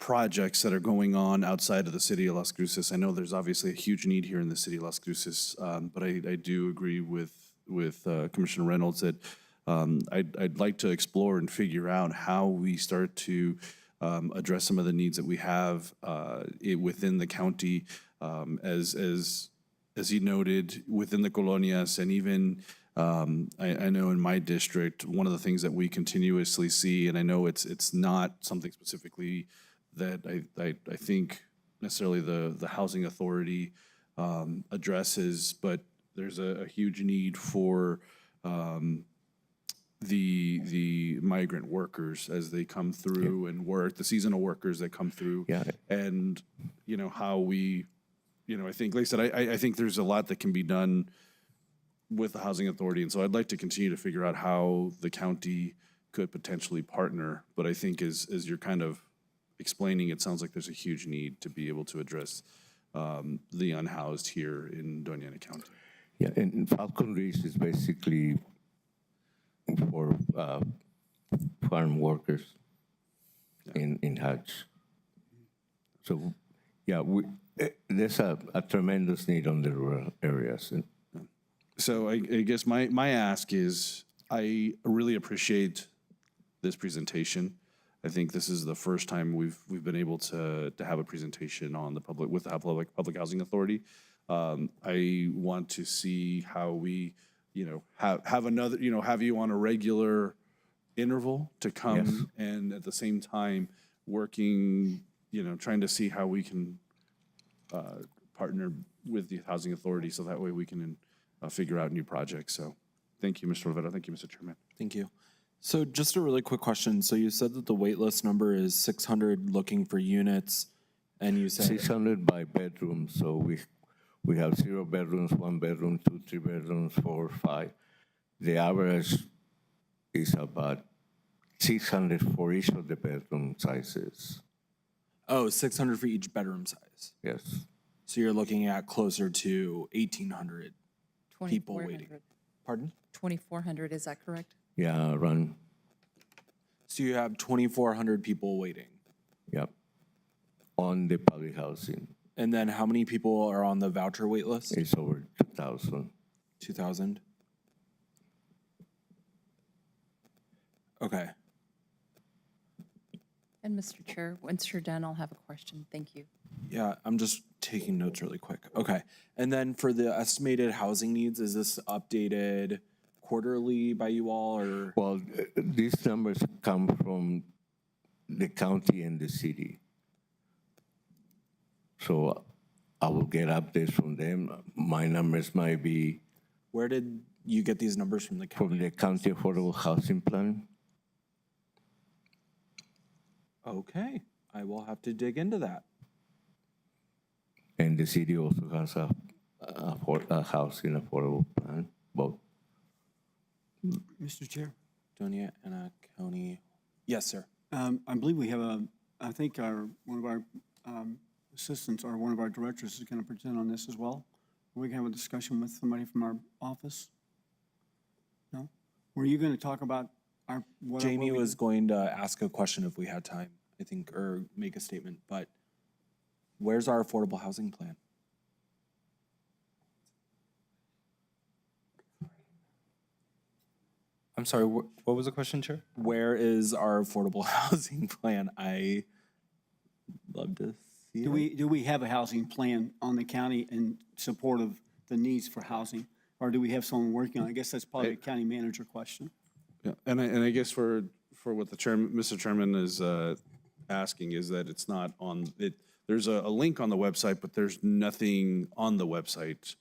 projects that are going on outside of the city of Las Cruces. I know there's obviously a huge need here in the city of Las Cruces, but I do agree with Commissioner Reynolds that I'd like to explore and figure out how we start to address some of the needs that we have within the county, as he noted, within the colonias, and even I know in my district, one of the things that we continuously see, and I know it's not something specifically that I think necessarily the housing authority addresses, but there's a huge need for the migrant workers as they come through and work, the seasonal workers that come through. Yeah. And, how we, I think, like I said, I think there's a lot that can be done with the housing authority. And so I'd like to continue to figure out how the county could potentially partner. But I think as you're kind of explaining, it sounds like there's a huge need to be able to address the unhoused here in Doña County. Yeah, and Falcon Ridge is basically for farm workers in Hatch. So, yeah, there's a tremendous need on the rural areas. So I guess my ask is, I really appreciate this presentation. I think this is the first time we've been able to have a presentation on the public housing authority. I want to see how we, have another, have you on a regular interval to come and at the same time working, trying to see how we can partner with the housing authority so that way we can figure out new projects. So thank you, Mr. Rivera. Thank you, Mr. Chairman. Thank you. So just a really quick question. So you said that the wait list number is 600 looking for units, and you said 600 by bedroom, so we have 0 bedrooms, 1 bedroom, 2, 3 bedrooms, 4, 5. The average is about 600 for each of the bedroom sizes. 600 for each bedroom size. Yes. So you're looking at closer to 1,800 people waiting. 2,400. Pardon? 2,400, is that correct? Yeah, run. So you have 2,400 people waiting. Yep. On the public housing. And then how many people are on the voucher wait list? It's over 2,000. 2,000? Okay. And Mr. Chair, once you're done, I'll have a question. Thank you. Yeah, I'm just taking notes really quick. Okay. And then for the estimated housing needs, is this updated quarterly by you all, or? Well, these numbers come from the county and the city. So I will get updates from them. My numbers might be Where did you get these numbers from the county? from the county affordable housing plan. Okay, I will have to dig into that. And the city also has a housing affordable plan, both. Mr. Chair, Doña Ana County. Yes, sir. I believe we have I think one of our assistants or one of our directors is going to present on this as well. We can have a discussion with somebody from our office. No? Were you going to talk about Jamie was going to ask a question if we had time, I think, or make a statement, but where's our affordable housing plan? I'm sorry, what was the question, Chair? Where is our affordable housing plan? I love to see it. Do we have a housing plan on the county in support of the needs for housing? Or do we have someone working on it? I guess that's probably a county manager question. Yeah, and I guess for what the chairman, Mr. Chairman is asking is that it's not on it. There's a link on the website, but there's nothing on the website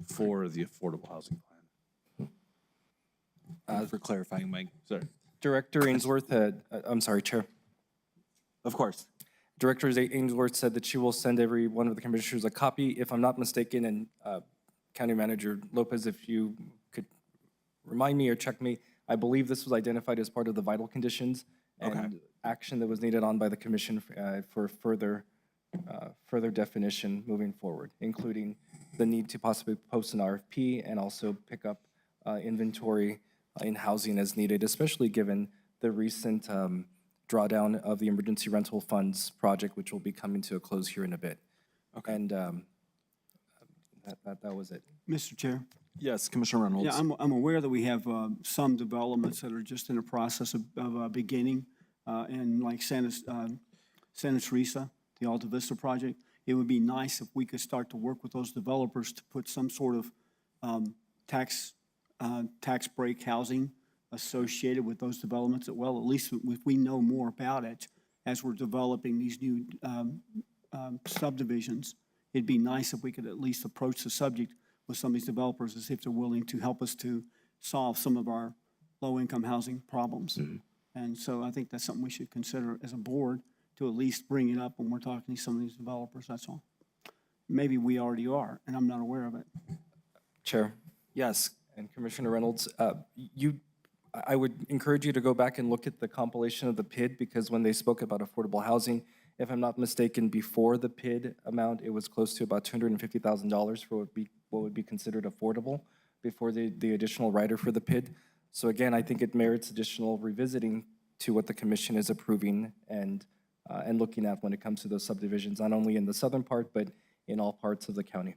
for the affordable housing plan. For clarifying, Mike. Sorry. Director Ainsworth, I'm sorry, Chair. Of course. Director Ainsworth said that she will send every one of the commissioners a copy. If I'm not mistaken, and County Manager Lopez, if you could remind me or check me, I believe this was identified as part of the vital conditions and action that was needed on by the commission for further definition moving forward, including the need to possibly post an RFP and also pick up inventory in housing as needed, especially given the recent drawdown of the emergency rental funds project, which will be coming to a close here in a bit. Okay. And that was it. Mr. Chair? Yes, Commissioner Reynolds. Yeah, I'm aware that we have some developments that are just in the process of beginning, and like Santa Teresa, the Alta Vista project. It would be nice if we could start to work with those developers to put some sort of tax break housing associated with those developments as well. At least if we know more about it as we're developing these new subdivisions, it'd be nice if we could at least approach the subject with some of these developers as if they're willing to help us to solve some of our low-income housing problems. And so I think that's something we should consider as a board, to at least bring it up when we're talking to some of these developers, that's all. Maybe we already are, and I'm not aware of it. Chair. Yes. And Commissioner Reynolds, I would encourage you to go back and look at the compilation of the PID, because when they spoke about affordable housing, if I'm not mistaken, before the PID amount, it was close to about $250,000 for what would be considered affordable before the additional rider for the PID. So again, I think it merits additional revisiting to what the commission is approving and looking at when it comes to those subdivisions, not only in the southern part, but in all parts of the county.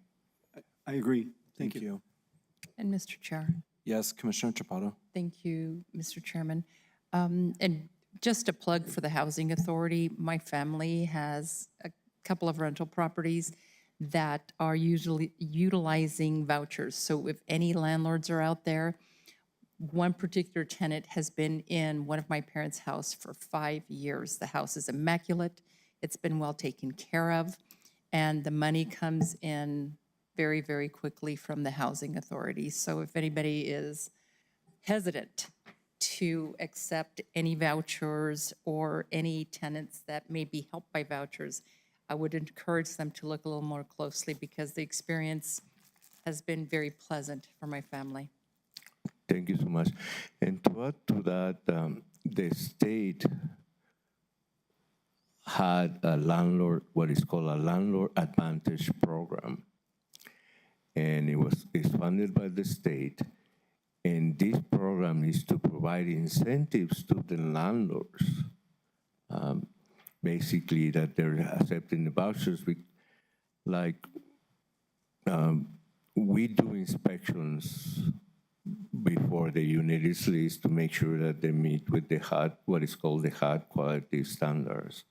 I agree. Thank you. And Mr. Chair. Yes, Commissioner Chaparro. Thank you, Mr. Chairman. And just a plug for the Housing Authority, my family has a couple of rental properties that are usually utilizing vouchers. So if any landlords are out there, one particular tenant has been in one of my parents' house for 5 years. The house is immaculate. It's been well taken care of. And the money comes in very, very quickly from the Housing Authority. So if anybody is hesitant to accept any vouchers or any tenants that may be helped by vouchers, I would encourage them to look a little more closely, because the experience has been very pleasant for my family. Thank you so much. And to add to that, the state had a landlord, what is called a landlord advantage program. And it's funded by the state. And this program is to provide incentives to the landlords, basically that they're accepting the vouchers. We do inspections before the unit is leased to make sure that they meet with the what is called the HUD quality standards.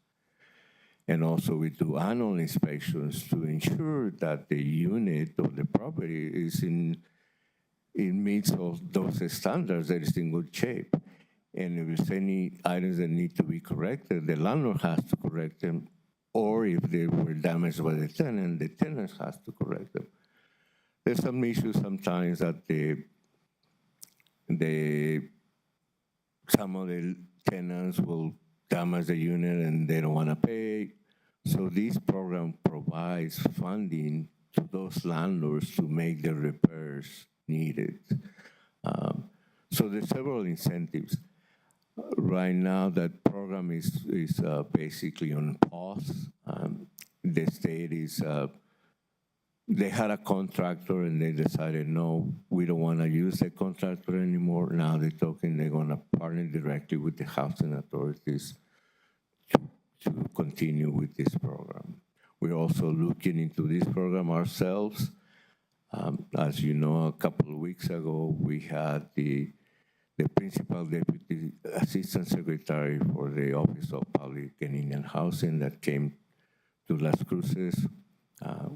And also we do annual inspections to ensure that the unit or the property is it meets all those standards, that it's in good shape. And if there's any items that need to be corrected, the landlord has to correct them, or if they were damaged by the tenant has to correct them. There's some issues sometimes that some of the tenants will damage the unit and they don't want to pay. So this program provides funding to those landlords to make the repairs needed. So there's several incentives. Right now, that program is basically on pause. The state is, they had a contractor and they decided, no, we don't want to use the contractor anymore. Now they're talking they're going to partner directly with the housing authorities to continue with this program. We're also looking into this program ourselves. As you know, a couple of weeks ago, we had the principal deputy assistant secretary for the Office of Public and Indian Housing that came to Las Cruces,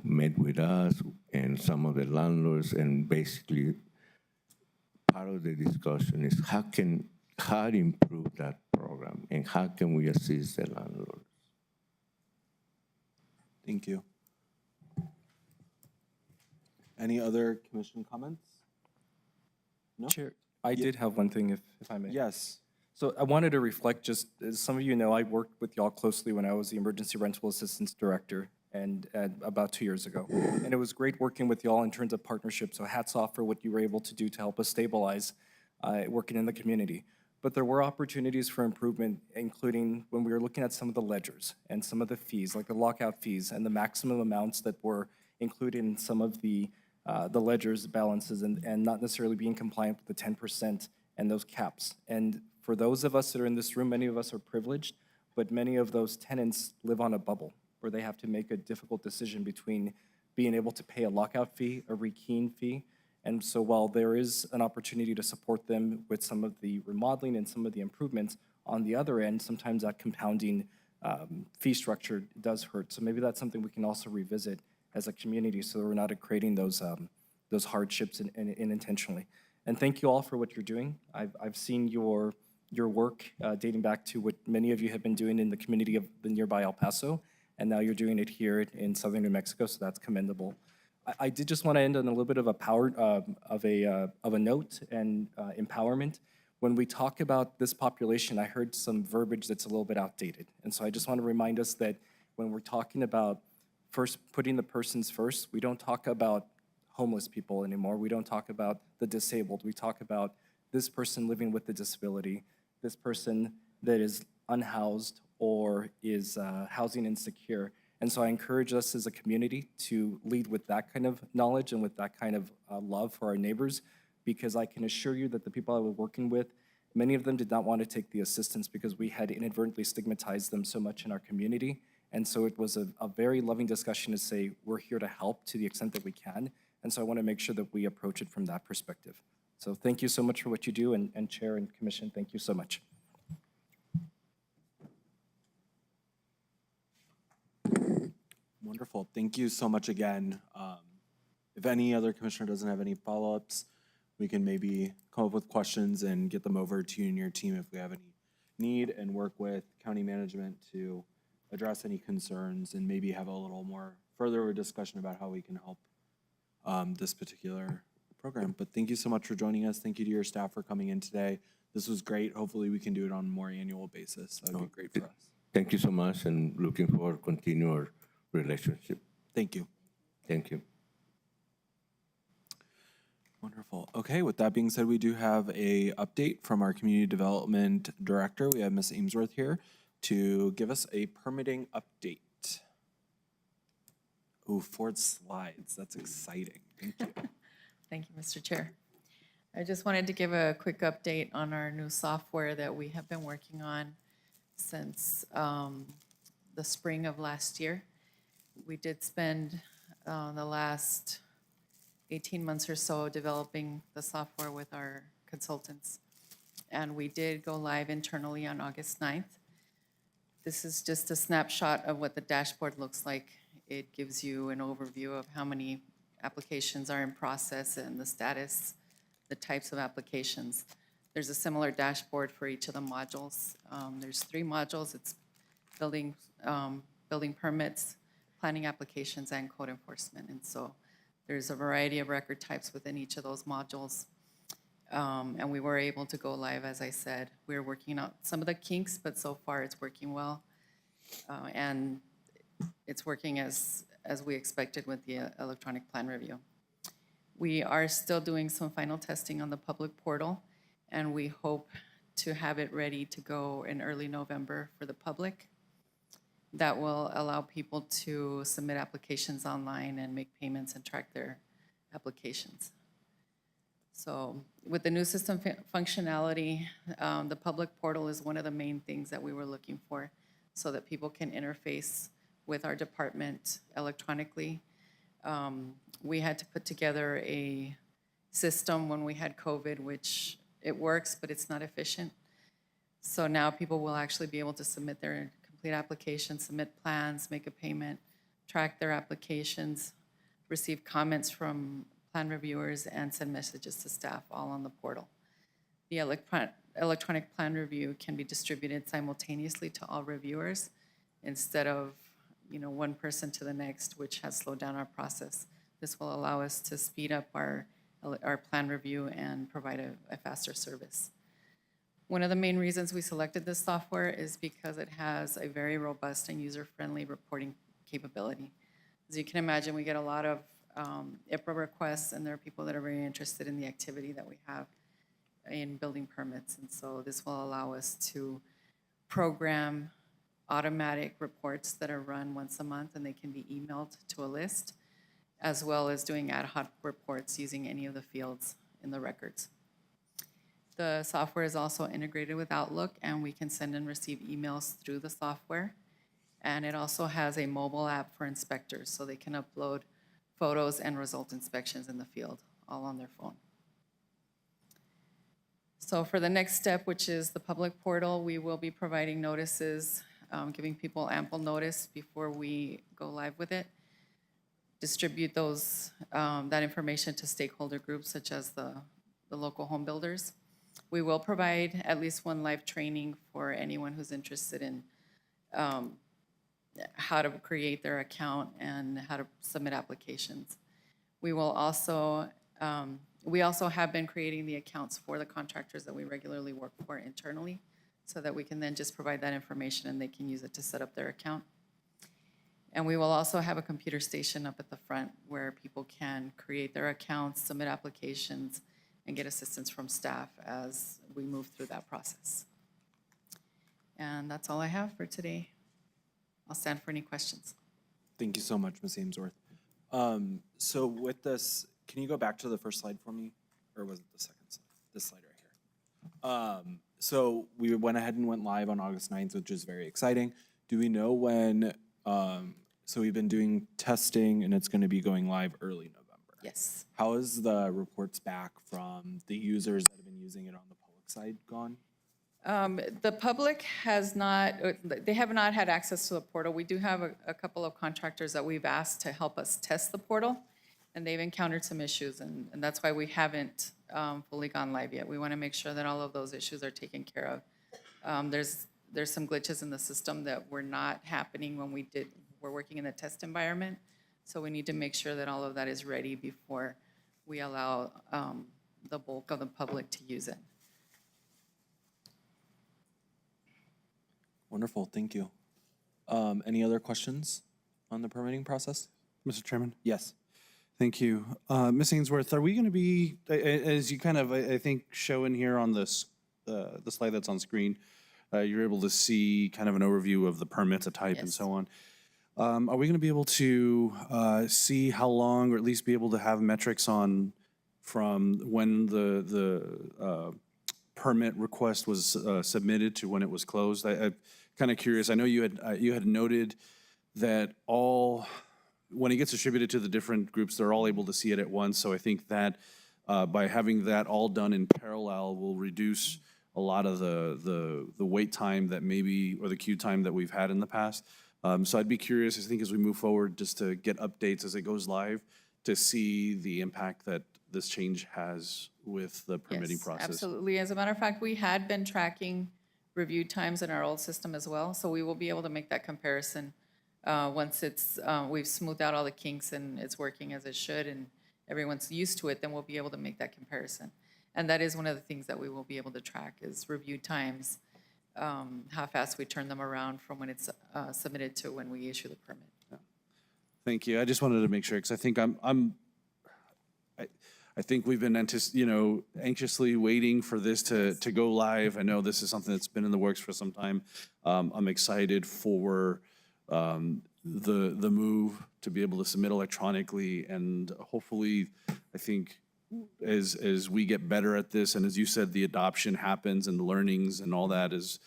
met with us and some of the landlords, and basically part of the discussion is how to improve that program and how can we assist the landlords. Thank you. Any other commission comments? No? Chair, I did have one thing, if I may. Yes. So I wanted to reflect, just as some of you know, I worked with y'all closely when I was the Emergency Rental Assistance Director and about 2 years ago. And it was great working with y'all in terms of partnership. So hats off for what you were able to do to help us stabilize working in the community. But there were opportunities for improvement, including when we were looking at some of the ledgers and some of the fees, like the lockout fees and the maximum amounts that were included in some of the ledgers balances and not necessarily being compliant with the 10% and those caps. And for those of us that are in this room, many of us are privileged, but many of those tenants live on a bubble where they have to make a difficult decision between being able to pay a lockout fee, a rekeying fee. And so while there is an opportunity to support them with some of the remodeling and some of the improvements, on the other end, sometimes that compounding fee structure does hurt. So maybe that's something we can also revisit as a community so that we're not creating those hardships unintentionally. And thank you all for what you're doing. I've seen your work dating back to what many of you have been doing in the community of the nearby El Paso, and now you're doing it here in southern New Mexico, so that's commendable. I did just want to end on a little bit of a note and empowerment. When we talk about this population, I heard some verbiage that's a little bit outdated. And so I just want to remind us that when we're talking about first putting the persons first, we don't talk about homeless people anymore. We don't talk about the disabled. We talk about this person living with the disability, this person that is unhoused or is housing insecure. And so I encourage us as a community to lead with that kind of knowledge and with that kind of love for our neighbors, because I can assure you that the people I was working with, many of them did not want to take the assistance because we had inadvertently stigmatized them so much in our community. And so it was a very loving discussion to say, we're here to help to the extent that we can. And so I want to make sure that we approach it from that perspective. So thank you so much for what you do, and Chair and Commission, thank you so much. Wonderful. Thank you so much again. If any other commissioner doesn't have any follow-ups, we can maybe come up with questions and get them over to you and your team if we have any need, and work with county management to address any concerns and maybe have a little more further discussion about how we can help this particular program. But thank you so much for joining us. Thank you to your staff for coming in today. This was great. Hopefully we can do it on a more annual basis. That would be great for us. Thank you so much, and looking forward to continue our relationship. Thank you. Thank you. Wonderful. Okay, with that being said, we do have a update from our Community Development Director. We have Ms. Amesworth here to give us a permitting update. Ooh, 4 slides. That's exciting. Thank you. Thank you, Mr. Chair. I just wanted to give a quick update on our new software that we have been working on since the spring of last year. We did spend the last 18 months or so developing the software with our consultants. And we did go live internally on August 9th. This is just a snapshot of what the dashboard looks like. It gives you an overview of how many applications are in process and the status, the types of applications. There's a similar dashboard for each of the modules. There's 3 modules. It's building permits, planning applications, and code enforcement. And so there's a variety of record types within each of those modules. And we were able to go live, as I said. We're working out some of the kinks, but so far it's working well. And it's working as we expected with the electronic plan review. We are still doing some final testing on the public portal, and we hope to have it ready to go in early November for the public. That will allow people to submit applications online and make payments and track their applications. So with the new system functionality, the public portal is one of the main things that we were looking for so that people can interface with our department electronically. We had to put together a system when we had COVID, which it works, but it's not efficient. So now people will actually be able to submit their complete application, submit plans, make a payment, track their applications, receive comments from plan reviewers, and send messages to staff all on the portal. The electronic plan review can be distributed simultaneously to all reviewers instead of one person to the next, which has slowed down our process. This will allow us to speed up our plan review and provide a faster service. One of the main reasons we selected this software is because it has a very robust and user-friendly reporting capability. As you can imagine, we get a lot of IPRA requests, and there are people that are very interested in the activity that we have in building permits. And so this will allow us to program automatic reports that are run once a month, and they can be emailed to a list, as well as doing ad hoc reports using any of the fields in the records. The software is also integrated with Outlook, and we can send and receive emails through the software. And it also has a mobile app for inspectors, so they can upload photos and result inspections in the field, all on their phone. So for the next step, which is the public portal, we will be providing notices, giving people ample notice before we go live with it. Distribute those, that information to stakeholder groups such as the local home builders. We will provide at least one live training for anyone who's interested in how to create their account and how to submit applications. We will also, we also have been creating the accounts for the contractors that we regularly work for internally, so that we can then just provide that information and they can use it to set up their account. And we will also have a computer station up at the front where people can create their accounts, submit applications, and get assistance from staff as we move through that process. And that's all I have for today. I'll stand for any questions. Thank you so much, Ms. Ainsworth. So with this, can you go back to the first slide for me? Or was it the second slide? This slide right here. So we went ahead and went live on August 9th, which is very exciting. Do we know when, so we've been doing testing and it's going to be going live early November. Yes. How is the reports back from the users that have been using it on the public side gone? The public has not, they have not had access to the portal. We do have a couple of contractors that we've asked to help us test the portal, and they've encountered some issues, and that's why we haven't fully gone live yet. We want to make sure that all of those issues are taken care of. There's some glitches in the system that were not happening when we're working in the test environment, so we need to make sure that all of that is ready before we allow the bulk of the public to use it. Wonderful, thank you. Any other questions on the permitting process? Mr. Chairman? Yes. Thank you. Ms. Ainsworth, are we going to be, as you kind of, I think, show in here on this, the slide that's on screen, you're able to see kind of an overview of the permits, a type, and so on. Are we going to be able to see how long, or at least be able to have metrics on from when the permit request was submitted to when it was closed? I'm kind of curious. I know you had noted that when it gets distributed to the different groups, they're all able to see it at once. So I think that by having that all done in parallel will reduce a lot of the wait time that maybe, or the queue time that we've had in the past. So I'd be curious, I think, as we move forward, just to get updates as it goes live, to see the impact that this change has with the permitting process. Absolutely. As a matter of fact, we had been tracking review times in our old system as well, so we will be able to make that comparison once we've smoothed out all the kinks and it's working as it should and everyone's used to it, then we'll be able to make that comparison. And that is one of the things that we will be able to track is review times, how fast we turn them around from when it's submitted to when we issue the permit. Thank you. I just wanted to make sure, because I think I think we've been anxiously waiting for this to go live. I know this is something that's been in the works for some time. I'm excited for the move to be able to submit electronically, and hopefully, I think as we get better at this, and as you said, the adoption happens and the learnings and all that, as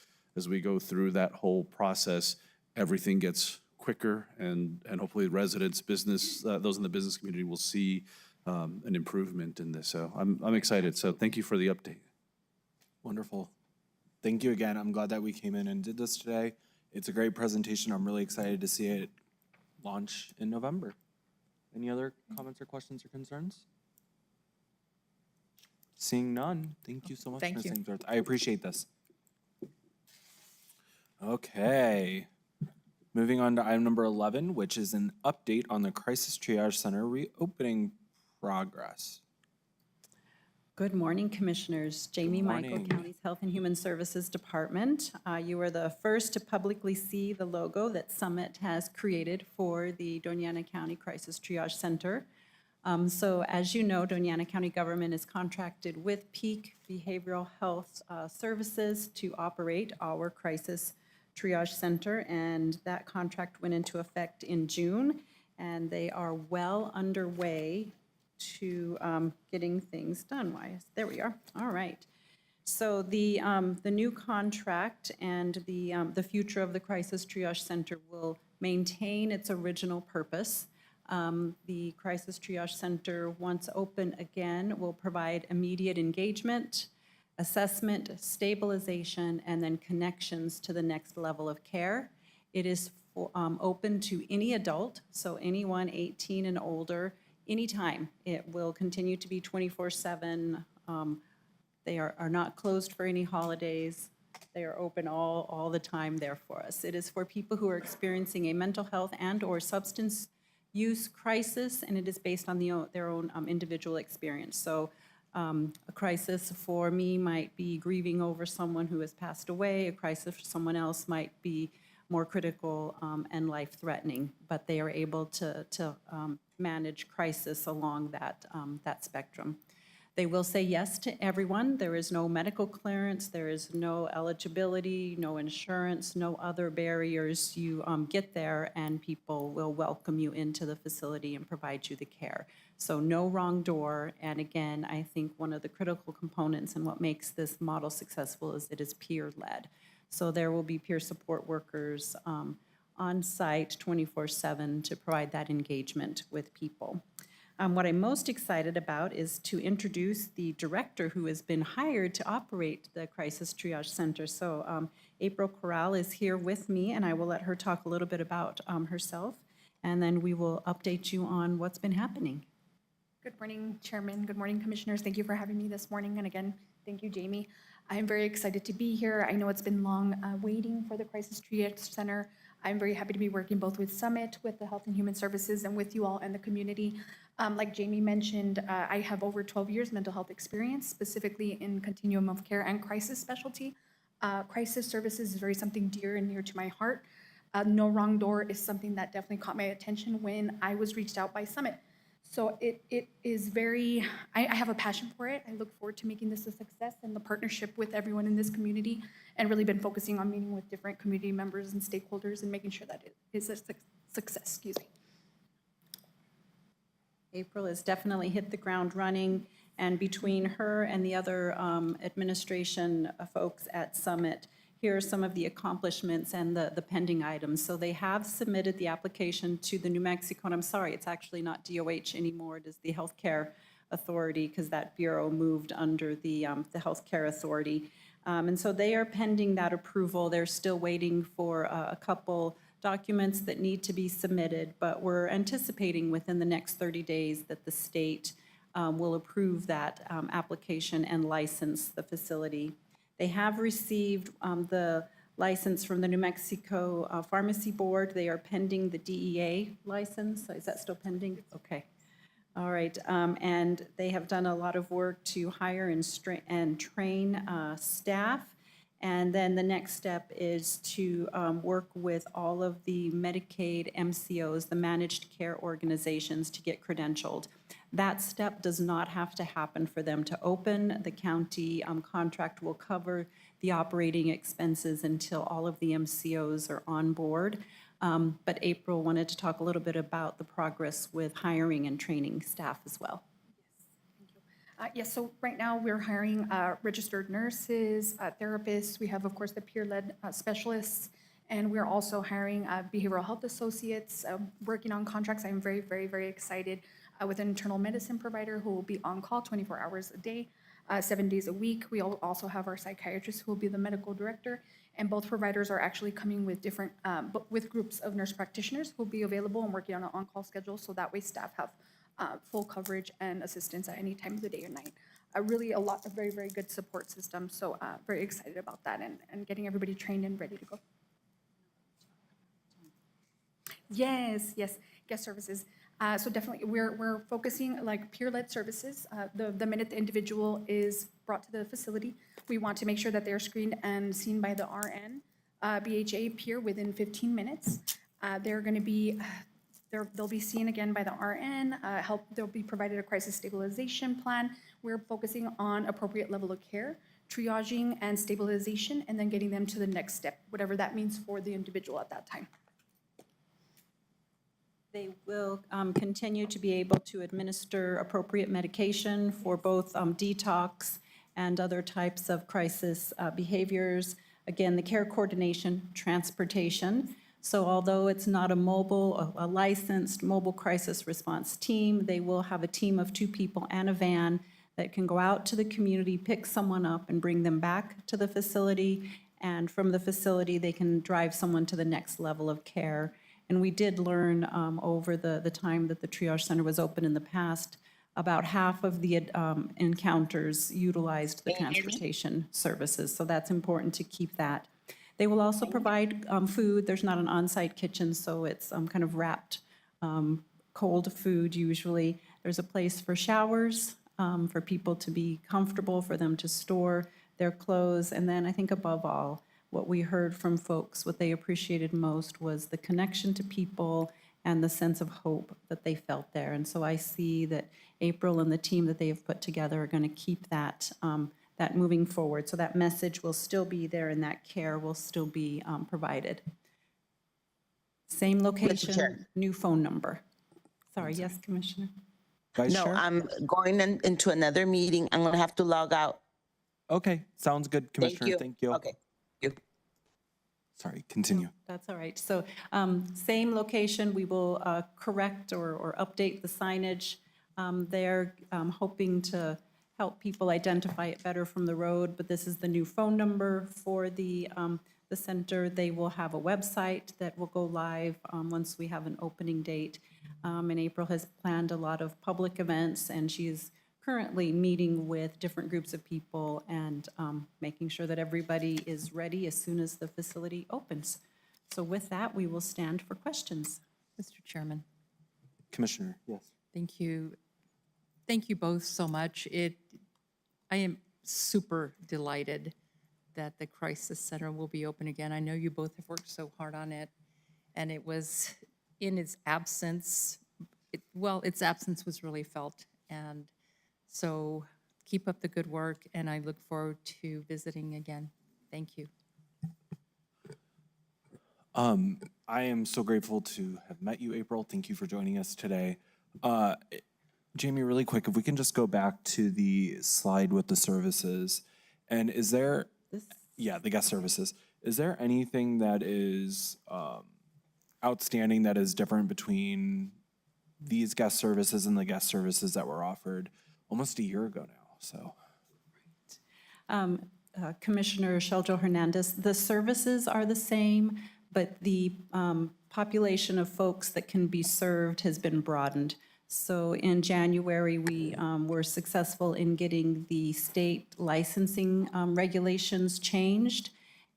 we go through that whole process, everything gets quicker, and hopefully residents, business, those in the business community will see an improvement in this. So I'm excited. So thank you for the update. Wonderful. Thank you again. I'm glad that we came in and did this today. It's a great presentation. I'm really excited to see it launch in November. Any other comments or questions or concerns? Seeing none, thank you so much, Ms. Ainsworth. I appreciate this. Okay. Moving on to item number 11, which is an update on the Crisis Triage Center reopening progress. Good morning, Commissioners. Jamie Michael, morning. County's Health and Human Services Department. You are the first to publicly see the logo that Summit has created for the Doña County Crisis Triage Center. So as you know, Doña County government is contracted with Peak Behavioral Health Services to operate our Crisis Triage Center, and that contract went into effect in June, and they are well underway to getting things done. There we are. All right. So the new contract and the future of the Crisis Triage Center will maintain its original purpose. The Crisis Triage Center, once open again, will provide immediate engagement, assessment, stabilization, and then connections to the next level of care. It is open to any adult, so anyone 18 and older, anytime. It will continue to be 24/7. They are not closed for any holidays. They are open all the time there for us. It is for people who are experiencing a mental health and/or substance use crisis, and it is based on their own individual experience. So a crisis for me might be grieving over someone who has passed away. A crisis for someone else might be more critical and life-threatening, but they are able to manage crisis along that spectrum. They will say yes to everyone. There is no medical clearance, there is no eligibility, no insurance, no other barriers. You get there and people will welcome you into the facility and provide you the care. So no wrong door, and again, I think one of the critical components and what makes this model successful is it is peer-led. So there will be peer support workers on site 24/7 to provide that engagement with people. What I'm most excited about is to introduce the director who has been hired to operate the Crisis Triage Center. So April Corral is here with me, and I will let her talk a little bit about herself, and then we will update you on what's been happening. Good morning, Chairman. Good morning, Commissioners. Thank you for having me this morning. And again, thank you, Jamie. I'm very excited to be here. I know it's been long waiting for the Crisis Triage Center. I'm very happy to be working both with Summit, with the Health and Human Services, and with you all and the community. Like Jamie mentioned, I have over 12 years mental health experience, specifically in continuum of care and crisis specialty. Crisis services is very something dear and near to my heart. No wrong door is something that definitely caught my attention when I was reached out by Summit. So it is very, I have a passion for it. I look forward to making this a success and the partnership with everyone in this community, and really been focusing on meeting with different community members and stakeholders and making sure that it is a success, excuse me. April has definitely hit the ground running, and between her and the other administration folks at Summit, here are some of the accomplishments and the pending items. So they have submitted the application to the New Mexico, and I'm sorry, it's actually not DOH anymore, it is the Healthcare Authority, because that bureau moved under the Healthcare Authority. And so they are pending that approval. They're still waiting for a couple documents that need to be submitted, but we're anticipating within the next 30 days that the state will approve that application and license the facility. They have received the license from the New Mexico Pharmacy Board. They are pending the DEA license. Is that still pending? Okay. All right. And they have done a lot of work to hire and train staff. And then the next step is to work with all of the Medicaid MCOs, the managed care organizations, to get credentialed. That step does not have to happen for them to open. The county contract will cover the operating expenses until all of the MCOs are on board. But April wanted to talk a little bit about the progress with hiring and training staff as well. Yes, so right now we're hiring registered nurses, therapists. We have, of course, the peer-led specialists, and we're also hiring behavioral health associates, working on contracts. I'm very, very, very excited with an internal medicine provider who will be on call 24 hours a day, 7 days a week. We also have our psychiatrist who will be the medical director, and both providers are actually coming with different, with groups of nurse practitioners who will be available and working on an on-call schedule, so that way staff have full coverage and assistance at any time of the day or night. Really a lot of very, very good support systems, so very excited about that and getting everybody trained and ready to go. Yes, yes, guest services. So definitely, we're focusing like peer-led services. The minute the individual is brought to the facility, we want to make sure that they're screened and seen by the RN, BHA peer within 15 minutes. They're going to be, they'll be seen again by the RN, they'll be provided a crisis stabilization plan. We're focusing on appropriate level of care, triaging and stabilization, and then getting them to the next step, whatever that means for the individual at that time. They will continue to be able to administer appropriate medication for both detox and other types of crisis behaviors. Again, the care coordination, transportation. So although it's not a licensed mobile crisis response team, they will have a team of 2 people and a van that can go out to the community, pick someone up and bring them back to the facility. And from the facility, they can drive someone to the next level of care. And we did learn over the time that the Triage Center was open in the past, about half of the encounters utilized the transportation services. So that's important to keep that. They will also provide food. There's not an on-site kitchen, so it's kind of wrapped cold food usually. There's a place for showers for people to be comfortable, for them to store their clothes. And then I think above all, what we heard from folks, what they appreciated most was the connection to people and the sense of hope that they felt there. And so I see that April and the team that they have put together are going to keep that, that moving forward. So that message will still be there and that care will still be provided. Same location, new phone number. Sorry, yes, Commissioner? Vice No, Chair? I'm going into another meeting. I'm going to have to log out. Okay, sounds good, Commissioner. Thank you. Okay. Sorry, continue. That's all right. So same location, we will correct or update the signage there, hoping to help people identify it better from the road, but this is the new phone number for the center. They will have a website that will go live once we have an opening date. And April has planned a lot of public events, and she is currently meeting with different groups of people and making sure that everybody is ready as soon as the facility opens. So with that, we will stand for questions. Mr. Chairman, Commissioner, yes. thank you. Thank you both so much. I am super delighted that the Crisis Center will be open again. I know you both have worked so hard on it, and it was in its absence, its absence was really felt. And so keep up the good work, and I look forward to visiting again. Thank you. I am so grateful to have met you, April. Thank you for joining us today. Jamie, really quick, if we can just go back to the slide with the services. And is there, yeah, the guest services. Is there anything that is outstanding that is different between these guest services and the guest services that were offered almost a year ago now? So, Commissioner Sheljo Hernandez, the services are the same, but the population of folks that can be served has been broadened. So in January, we were successful in getting the state licensing regulations changed.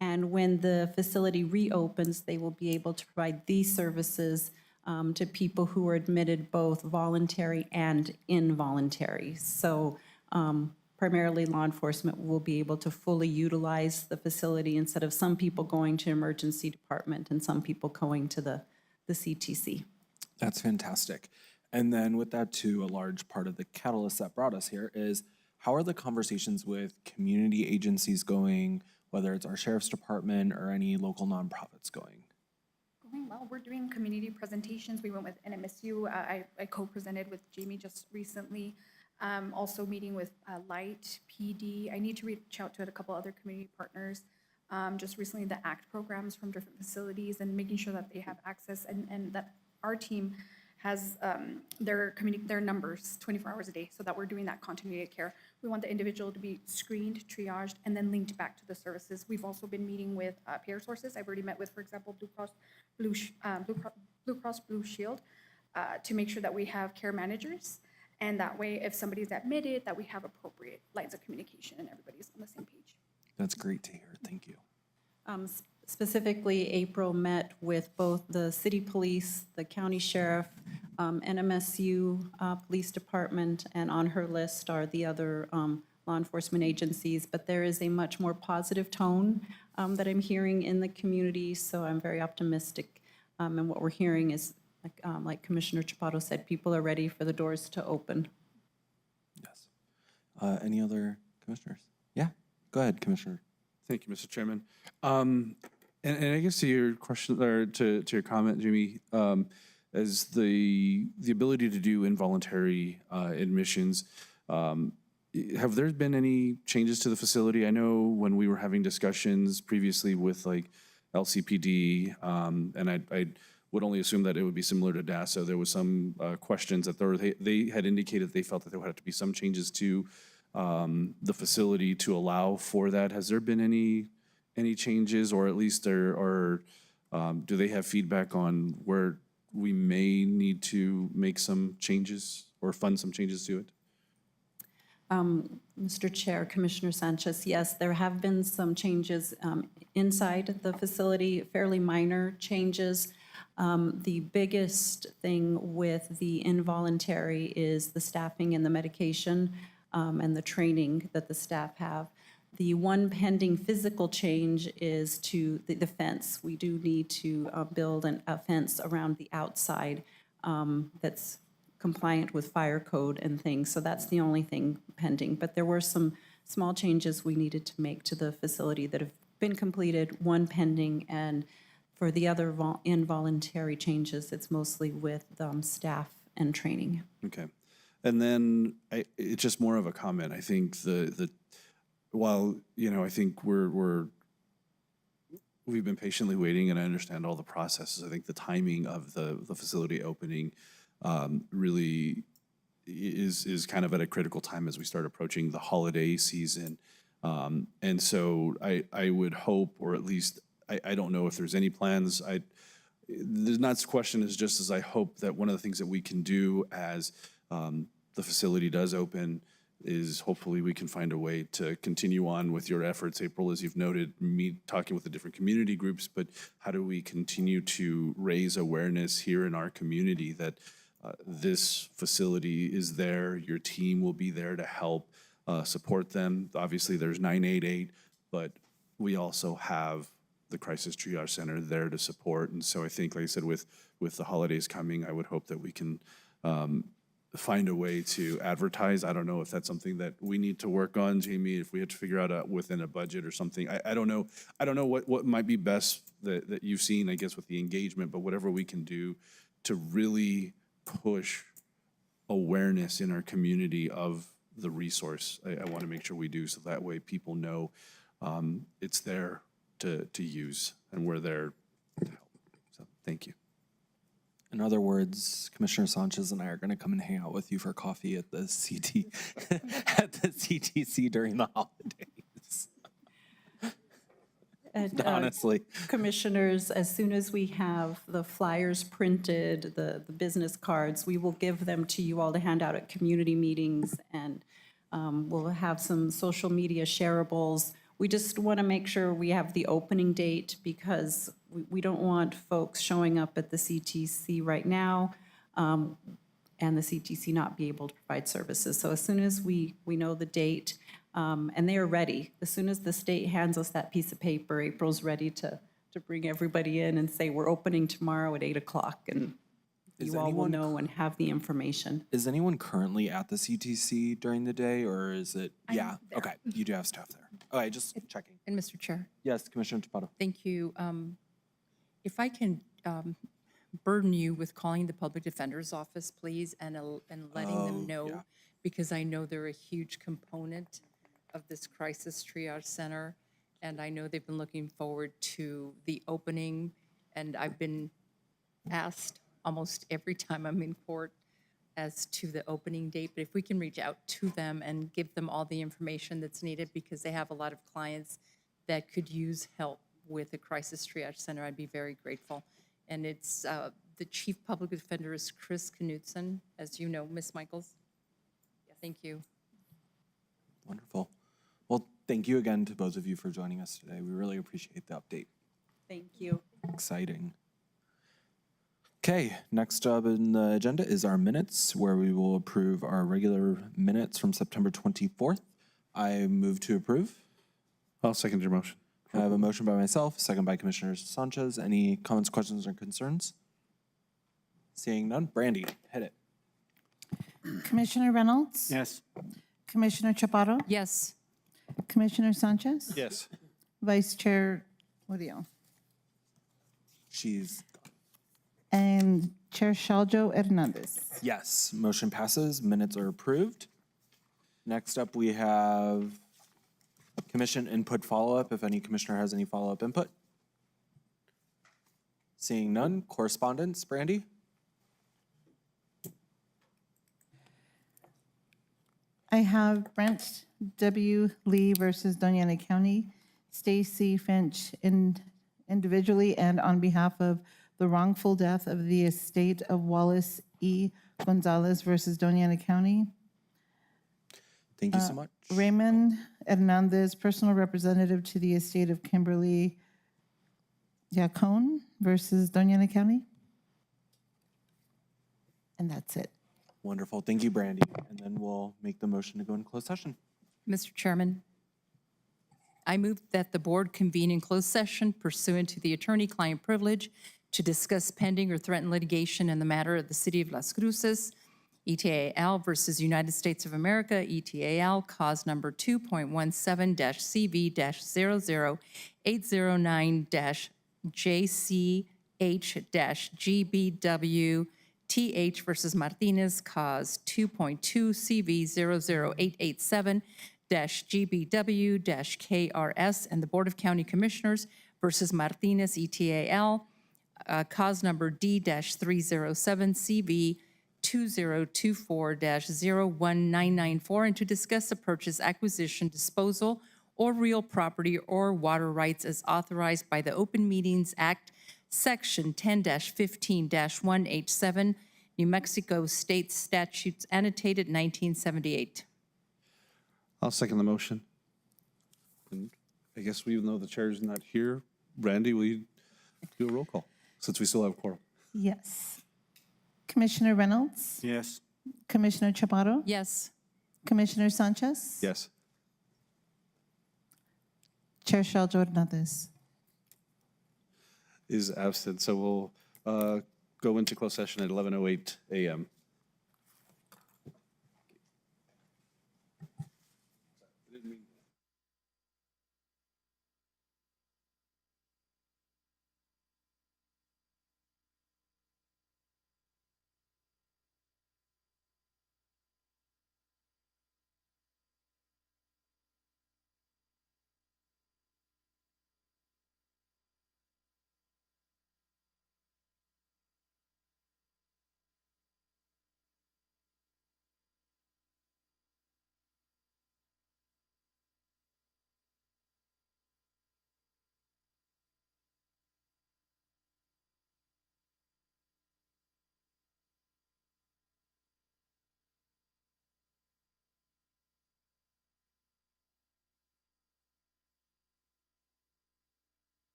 And when the facility reopens, they will be able to provide these services to people who are admitted both voluntary and involuntary. So primarily law enforcement will be able to fully utilize the facility instead of some people going to emergency department and some people going to the CTC. that's fantastic. And then with that too, a large part of the catalyst that brought us here is how are the conversations with community agencies going, whether it's our sheriff's department or any local nonprofits going? Going well. We're doing community presentations. We went with NMSU. I co-presented with Jamie just recently. Also meeting with Light, PD. I need to reach out to a couple other community partners. Just recently, the ACT programs from different facilities and making sure that they have access and that our team has their numbers 24 hours a day so that we're doing that continuity of care. We want the individual to be screened, triaged, and then linked back to the services. We've also been meeting with payer sources. I've already met with, for example, Blue Cross Blue Shield to make sure that we have care managers. And that way, if somebody's admitted, that we have appropriate lines of communication and everybody's on the same page. That's great to hear. Thank you. Specifically, April met with both the city police, the county sheriff, NMSU Police Department, and on her list are the other law enforcement agencies. But there is a much more positive tone that I'm hearing in the community, so I'm very optimistic. And what we're hearing is, like Commissioner Chaparro said, people are ready for the doors to open. Yes. Any other commissioners? Yeah, go ahead, Commissioner. Thank you, Mr. Chairman. And I guess to your question, or to your comment, Jimmy, as the ability to do involuntary admissions, have there been any changes to the facility? I know when we were having discussions previously with like LCPD, and I would only assume that it would be similar to DASO. There was some questions that they had indicated they felt that there would have to be some changes to the facility to allow for that. Has there been any changes, or at least do they have feedback on where we may need to make some changes or fund some changes to it? Mr. Chair, Commissioner Sanchez, yes, there have been some changes inside the facility, fairly minor changes. The biggest thing with the involuntary is the staffing and the medication and the training that the staff have. The one pending physical change is to the fence. We do need to build a fence around the outside that's compliant with fire code and things. So that's the only thing pending. But there were some small changes we needed to make to the facility that have been completed, one pending, and for the other involuntary changes, it's mostly with staff and training. Okay. And then it's just more of a comment. I think while, I think we've been patiently waiting, and I understand all the processes. I think the timing of the facility opening really is kind of at a critical time as we start approaching the holiday season. And so I would hope, or at least I don't know if there's any plans. The next question is just as I hope that one of the things that we can do as the facility does open is hopefully we can find a way to continue on with your efforts, April, as you've noted, me talking with the different community groups, but how do we continue to raise awareness here in our community that this facility is there, your team will be there to help support them. Obviously, there's 988, but we also have the Crisis Triage Center there to support. And so I think, like I said, with the holidays coming, I would hope that we can find a way to advertise. I don't know if that's something that we need to work on, Jamie, if we have to figure out within a budget or something. I don't know. I don't know what might be best that you've seen, I guess, with the engagement, but whatever we can do to really push awareness in our community of the resource, I want to make sure we do, so that way people know it's there to use, and we're there to help. So thank you. In other words, Commissioner Sanchez and I are going to come and hang out with you for coffee at the CTC during the holidays. And, honestly. Commissioners, as soon as we have the flyers printed, the business cards, we will give them to you all to hand out at community meetings, and we'll have some social media shareables. We just want to make sure we have the opening date, because we don't want folks showing up at the CTC right now and the CTC not be able to provide services. So as soon as we know the date, and they are ready, as soon as the state hands us that piece of paper, April's ready to bring everybody in and say, we're opening tomorrow at 8 o'clock, and you all will know and have the information. Is anyone currently at the CTC during the day, or is it? Yeah, okay, you do have staff there. Okay, just checking. And Mr. Chair, Yes, Commissioner Chaparro. thank you. If I can burden you with calling the Public Defender's Office, please, and letting them know, yeah. because I know they're a huge component of this Crisis Triage Center, and I know they've been looking forward to the opening, and I've been asked almost every time I'm in court as to the opening date, but if we can reach out to them and give them all the information that's needed, because they have a lot of clients that could use help with the Crisis Triage Center, I'd be very grateful. And it's, the Chief Public Defender is Chris Knudsen, as you know, Ms. Michaels. Yeah, thank you. Wonderful. Well, thank you again to both of you for joining us today. We really appreciate the update. Thank you. Exciting. Okay, next up in the agenda is our minutes, where we will approve our regular minutes from September 24th. I move to approve. I'll second your motion. I have a motion by myself, a second by Commissioner Sanchez. Any comments, questions, or concerns? Seeing none. Brandy, hit it. Commissioner Reynolds? Yes. Commissioner Chaparro? Yes. Commissioner Sanchez? Yes. Vice Chair Murillo? She's And Chair Shaljo Hernandez? yes. Motion passes. Minutes are approved. Next up, we have commission input follow-up, if any commissioner has any follow-up input. Seeing none. Correspondence, Brandy? I have Brent W. Lee versus Doña County, Stacy Finch individually and on behalf of the wrongful death of the estate of Wallace E. Gonzalez versus Doña County. Thank you so much. Raymond Hernandez, personal representative to the estate of Kimberly Yacon versus Doña County. And that's it. Wonderful. Thank you, Brandy. And then we'll make the motion to go in closed session. Mr. Chairman, I move that the board convene in closed session pursuant to the attorney-client privilege to discuss pending or threatened litigation in the matter of the City of Las Cruces, ETAL versus United States of America, ETAL, cause number 2.17-CV-009-JCH-GBW, TH versus Martinez, cause 2.2 CV00887-GBW-KRS, and the Board of County Commissioners versus Martinez, ETAL, cause number D-307 CV2024-01994, and to discuss the purchase, acquisition, disposal, or real property or water rights as authorized by the Open Meetings Act, Section 10-15-1H7, New Mexico State Statutes Annotated 1978. I'll second the motion. And I guess even though the chair's not here, Brandy, will you do a roll call, since we still have quorum? Yes. Commissioner Reynolds? Yes. Commissioner Chaparro? Yes. Commissioner Sanchez? Yes. Chair Shaljo Hernandez? Is absent, so we'll go into closed session at 11:08 a.m.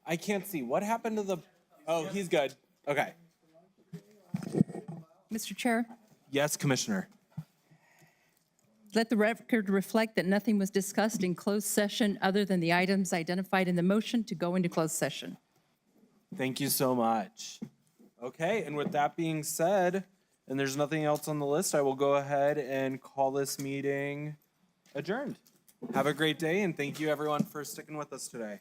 I can't see. What happened to the, oh, he's good. Okay. Mr. Chair, Yes, Commissioner. let the record reflect that nothing was discussed in closed session other than the items identified in the motion to go into closed session. Thank you so much. Okay, and with that being said, and there's nothing else on the list, I will go ahead and call this meeting adjourned. Have a great day, and thank you everyone for sticking with us today.